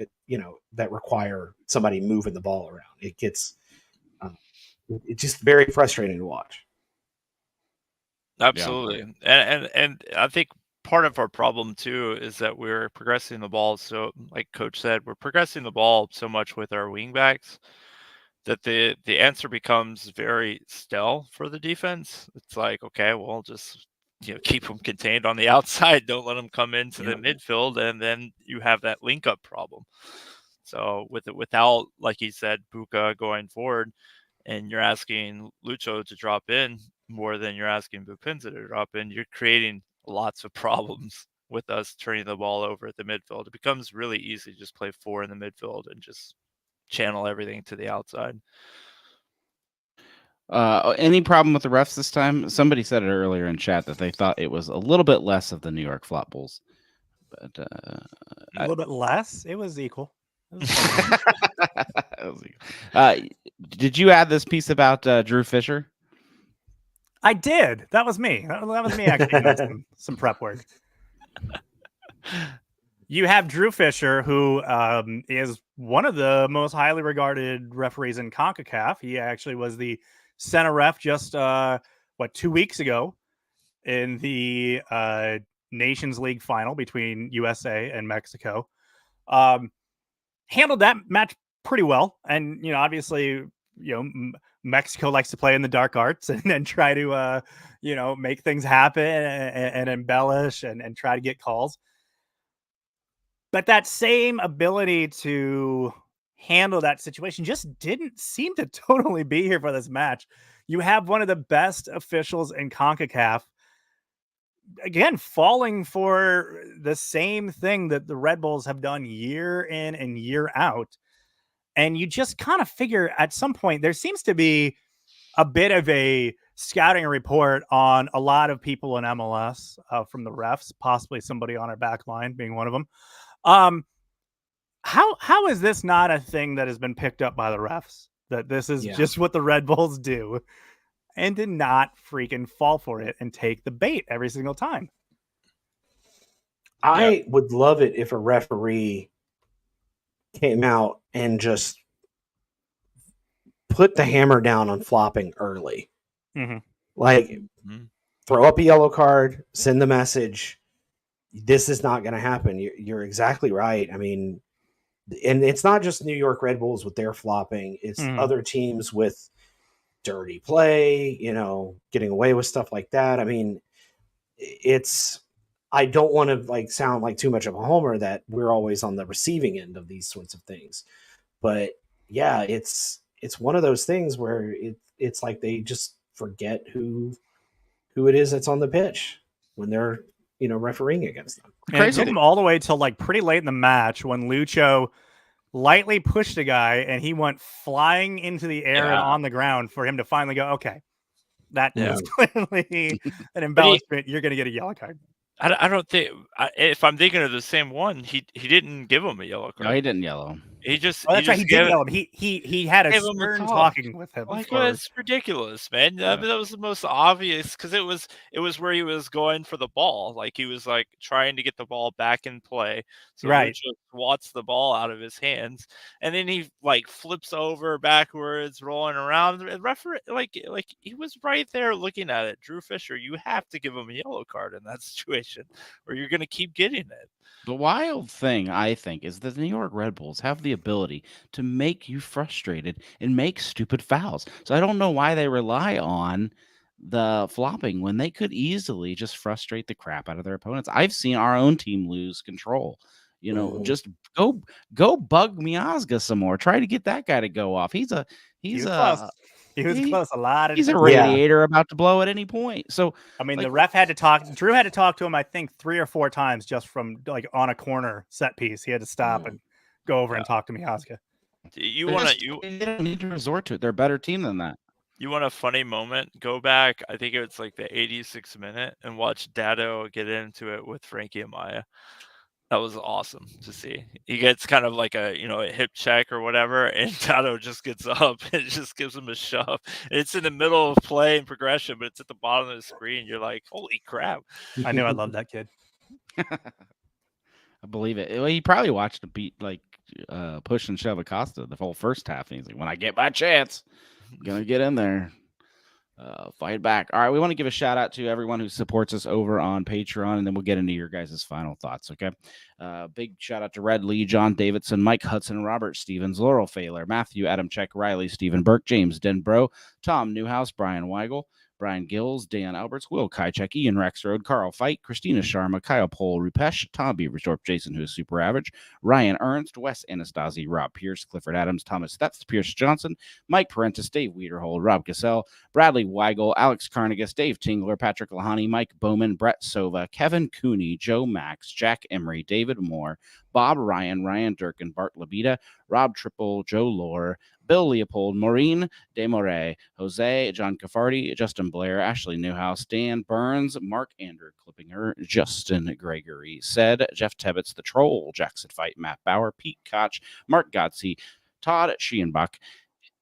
that require somebody moving the ball around. It gets, it's just very frustrating to watch.
Absolutely. Yeah. And I think part of our problem too is that we're progressing the ball. So like Coach said, we're progressing the ball so much with our wingbacks that the answer becomes very stale for the defense. It's like, okay, well, just keep them contained on the outside. Don't let them come into the
Yep.
midfield, and then you have that link up problem. So without, like he said, Buka going forward, and you're asking Lucho to drop in more than you're asking Bupinza to drop in, you're creating lots of problems with us turning the ball over at the midfield. It becomes really easy to just play 4 in the midfield and just channel everything to the outside.
Any problem with the refs this time? Somebody said it earlier in chat that they thought it was a little bit less of the New York Flop Bulls, but
A little bit less. It was equal.
Did you add this piece about Drew Fisher?
I did. That was me. That was me actually doing some prep work. You have Drew Fisher, who is one of the most highly regarded referees in CONCACAF. He actually was the center ref just 2 weeks ago in the Nations League final between USA and Mexico. Handled that match pretty well, and obviously, Mexico likes to play in the dark arts and try to make things happen and embellish and try to get calls. But that same ability to handle that situation just didn't seem to totally be here for this match. You have one of the best officials in CONCACAF, again, falling for the same thing that the Red Bulls have done year in and year out. And you just kind of figure at some point there seems to be a bit of a scouting report on a lot of people in MLS from the refs, possibly somebody on our back line being one of them. How is this not a thing that has been picked up by the refs? That this is just what the Red Bulls do, and did not freaking fall for it and take the bait every single time.
I would love it if a referee came out and just put the hammer down on flopping early.
Mm-hmm.
Like, throw up a yellow card, send the message. This is not going to happen. You're exactly right. I mean, and it's not just New York Red Bulls with their flopping. It's other teams with dirty play, getting away with stuff like that. I mean, I don't want to sound like too much of a homer that we're always on the receiving end of these sorts of things. But yeah, it's one of those things where it's like they just forget who it is that's on the pitch when they're refereeing against them.
And it took them all the way till pretty late in the match when Lucho lightly pushed a guy and he went flying into the air and on the ground for him to finally go, okay, that is clearly an embellishment. You're going to get a yellow card.
I don't think, if I'm thinking of the same one, he didn't give him a yellow card.
No, he didn't yellow.
He just.
Oh, that's right. He did yell him. He had a stern talking with him.
It's ridiculous, man. That was the most obvious because it was where he was going for the ball. Like he was trying to get the ball back in play. So he just swats the ball out of his hands, and then he flips over backwards, rolling around. The referee, he was right there looking at it. Drew Fisher, you have to give him a yellow card in that situation, or you're going to keep getting it.
The wild thing, I think, is that the New York Red Bulls have the ability to make you frustrated and make stupid fouls. So I don't know why they rely on the flopping when they could easily just frustrate the crap out of their opponents. I've seen our own team lose control. Just go bug Miazga some more. Try to get that guy to go off. He was close. He's a radiator about to blow at any point. So
I mean, the ref had to talk. Drew had to talk to him, I think, 3 or 4 times just from on a corner set piece. He had to stop and go over and talk to Miazga.
You don't need to resort to it. They're a better team than that.
You want a funny moment? Go back. I think it's the 86th minute and watch Dado get into it with Frankie Amaya. That was awesome to see. He gets kind of a hip check or whatever, and Dado just gets up and just gives him a shove. It's in the middle of play and progression, but it's at the bottom of the screen. You're like, holy crap.
I knew I loved that kid.
I believe it. Well, he probably watched a beat push and shove Acosta the whole first half. And he's like, when I get my chance, I'm going to get in there. Fight back. All right, we want to give a shout out to everyone who supports us over on Patreon, and then we'll get into your guys' final thoughts, okay? Big shout out to Red Lee, John Davidson, Mike Hudson, Robert Stevens, Laurel Failer, Matthew, Adam Check, Riley, Stephen Burke, James Denbro, Tom Newhouse, Brian Weigel, Brian Gills, Dan Alberts, Will Kychek, Ian Rexroad, Carl Fight, Christina Sharma, Kyle Pohl, Rupesh, Tom Beaversdorp, Jason, who is super average, Ryan Ernst, Wes Anastasi, Rob Pierce, Clifford Adams, Thomas Stets, Pierce Johnson, Mike Parentis, Dave Wiederhold, Rob Cassell, Bradley Weigel, Alex Carnegus, Dave Tingler, Patrick Lahani, Mike Bowman, Brett Sova, Kevin Cooney, Joe Max, Jack Emery, David Moore, Bob Ryan, Ryan Durkin, Bart Labita, Rob Triple, Joe Lohr, Bill Leopold, Maureen Desmarais, Jose, John Caffardi, Justin Blair, Ashley Newhouse, Dan Burns, Mark Andrew Klippinger, Justin Gregory, Said, Jeff Tebbets, The Troll, Jackson Fight, Matt Bauer, Pete Koch, Mark Godsey, Todd Schienbach,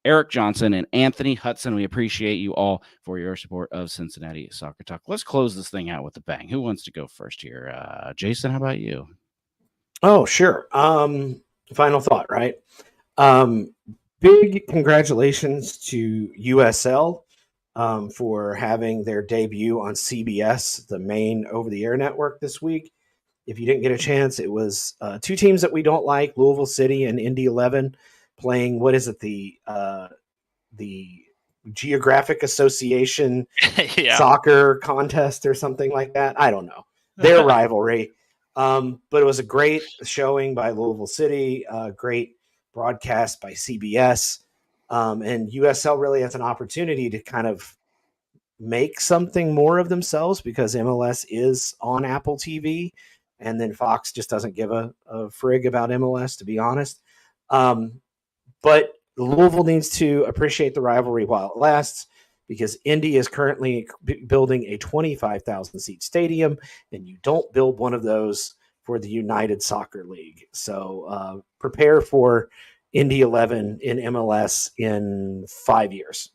Eric Johnson, and Anthony Hudson. We appreciate you all for your support of Cincinnati Soccer Talk. Let's close this thing out with a bang. Who wants to go first here? Jason, how about you?
Oh, sure. Final thought, right? Big congratulations to USL for having their debut on CBS, the main over-the-air network this week. If you didn't get a chance, it was two teams that we don't like, Louisville City and Indy 11, playing, what is it, the Geographic Association soccer contest or something like that. I don't know. Their rivalry. But it was a great showing by Louisville City, great broadcast by CBS. And USL really has an opportunity to kind of make something more of themselves because MLS is on Apple TV. And then Fox just doesn't give a frig about MLS, to be honest. But Louisville needs to appreciate the rivalry while it lasts because Indy is currently building a 25,000-seat stadium, and you don't build one of those for the United Soccer League. So prepare for Indy 11 in MLS in 5 years.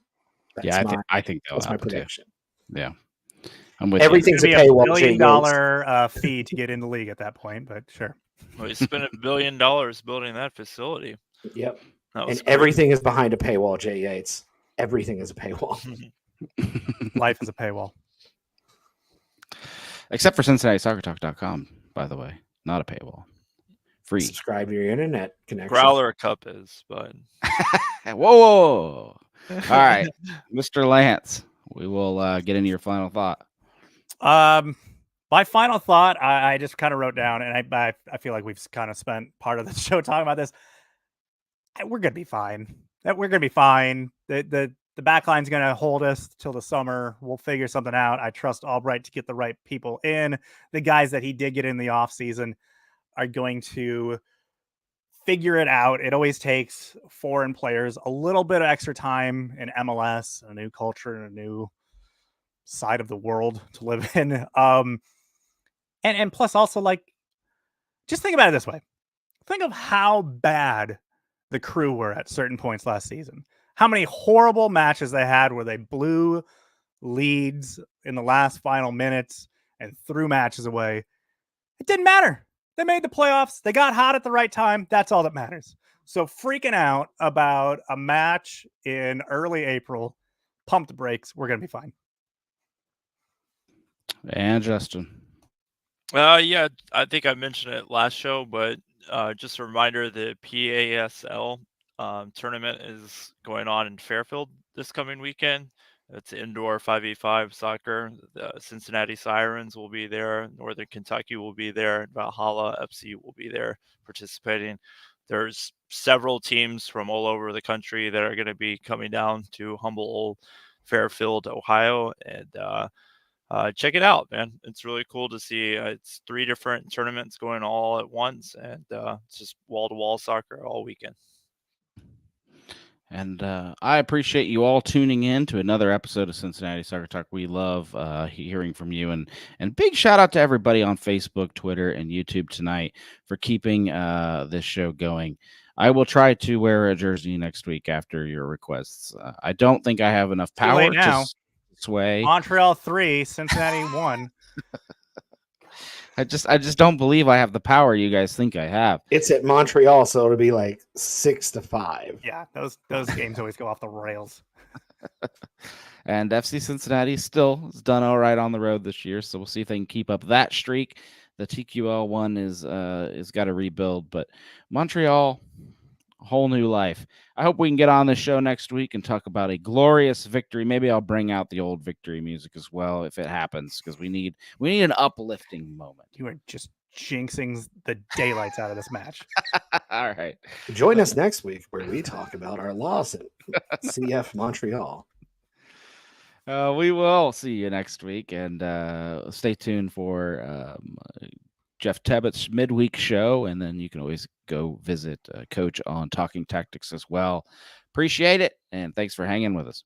I think
that's my prediction.
Too. Yeah. I'm with
Everything's
you.
a paywall.
$1 billion fee to get in the league at that point, but sure.
Well, he spent $1 billion building that facility.
Yep. And
crazy.
everything is behind a paywall, Jay Yates. Everything is a paywall.
Life is a paywall.
Except for CincinnatiSoccerTalk.com, by the way. Not a paywall. Free.
Subscribe to your internet connection.
Growler Cup is, but
whoa. All right. Mr. Lance, we will get into your final thought.
My final thought, I just kind of wrote down, and I feel like we've kind of spent part of the show talking about this. We're gonna be fine. We're gonna be fine. The backline's gonna hold us till the summer. We'll figure something out. I trust Albright to get the right people in. The guys that he did get in the offseason are going to figure it out. It always takes foreign players a little bit of extra time in MLS, a new culture, and a new side of the world to live in. And plus also, like, just think about it this way. Think of how bad the Crew were at certain points last season. How many horrible matches they had where they blew leads in the last final minutes and threw matches away. It didn't matter. They made the playoffs. They got hot at the right time. That's all that matters. So freaking out about a match in early April, pump the brakes. We're going to be fine.
And Justin.
Yeah, I think I mentioned it last show, but just a reminder, the PASL tournament is going on in Fairfield this coming weekend. It's indoor 5v5 soccer. The Cincinnati Sirens will be there. Northern Kentucky will be there. Valhalla FC will be there participating. There's several teams from all over the country that are going to be coming down to humble old Fairfield, Ohio, and check it out, man. It's really cool to see. It's 3 different tournaments going all at once, and it's just wall-to-wall soccer all weekend.
And I appreciate you all tuning in to another episode of Cincinnati Soccer Talk. We love hearing from you. And big shout out to everybody on Facebook, Twitter, and YouTube tonight for keeping this show going. I will try to wear a jersey next week after your requests. I don't think I have enough power to sway.
Montreal 3, Cincinnati 1.
I just don't believe I have the power you guys think I have.
It's at Montreal, so it'll be like 6-5.
Yeah, those games always go off the rails.
And FC Cincinnati still has done all right on the road this year, so we'll see if they can keep up that streak. The TQL one is got to rebuild, but Montreal, a whole new life. I hope we can get on the show next week and talk about a glorious victory. Maybe I'll bring out the old victory music as well if it happens, because we need an uplifting moment.
You are just jinxing the daylights out of this match.
All right.
Join us next week where we talk about our loss at CF Montreal.
We will see you next week, and stay tuned for Jeff Tebbett's midweek show, and then you can always go visit Coach on Talking Tactics as well. Appreciate it, and thanks for hanging with us.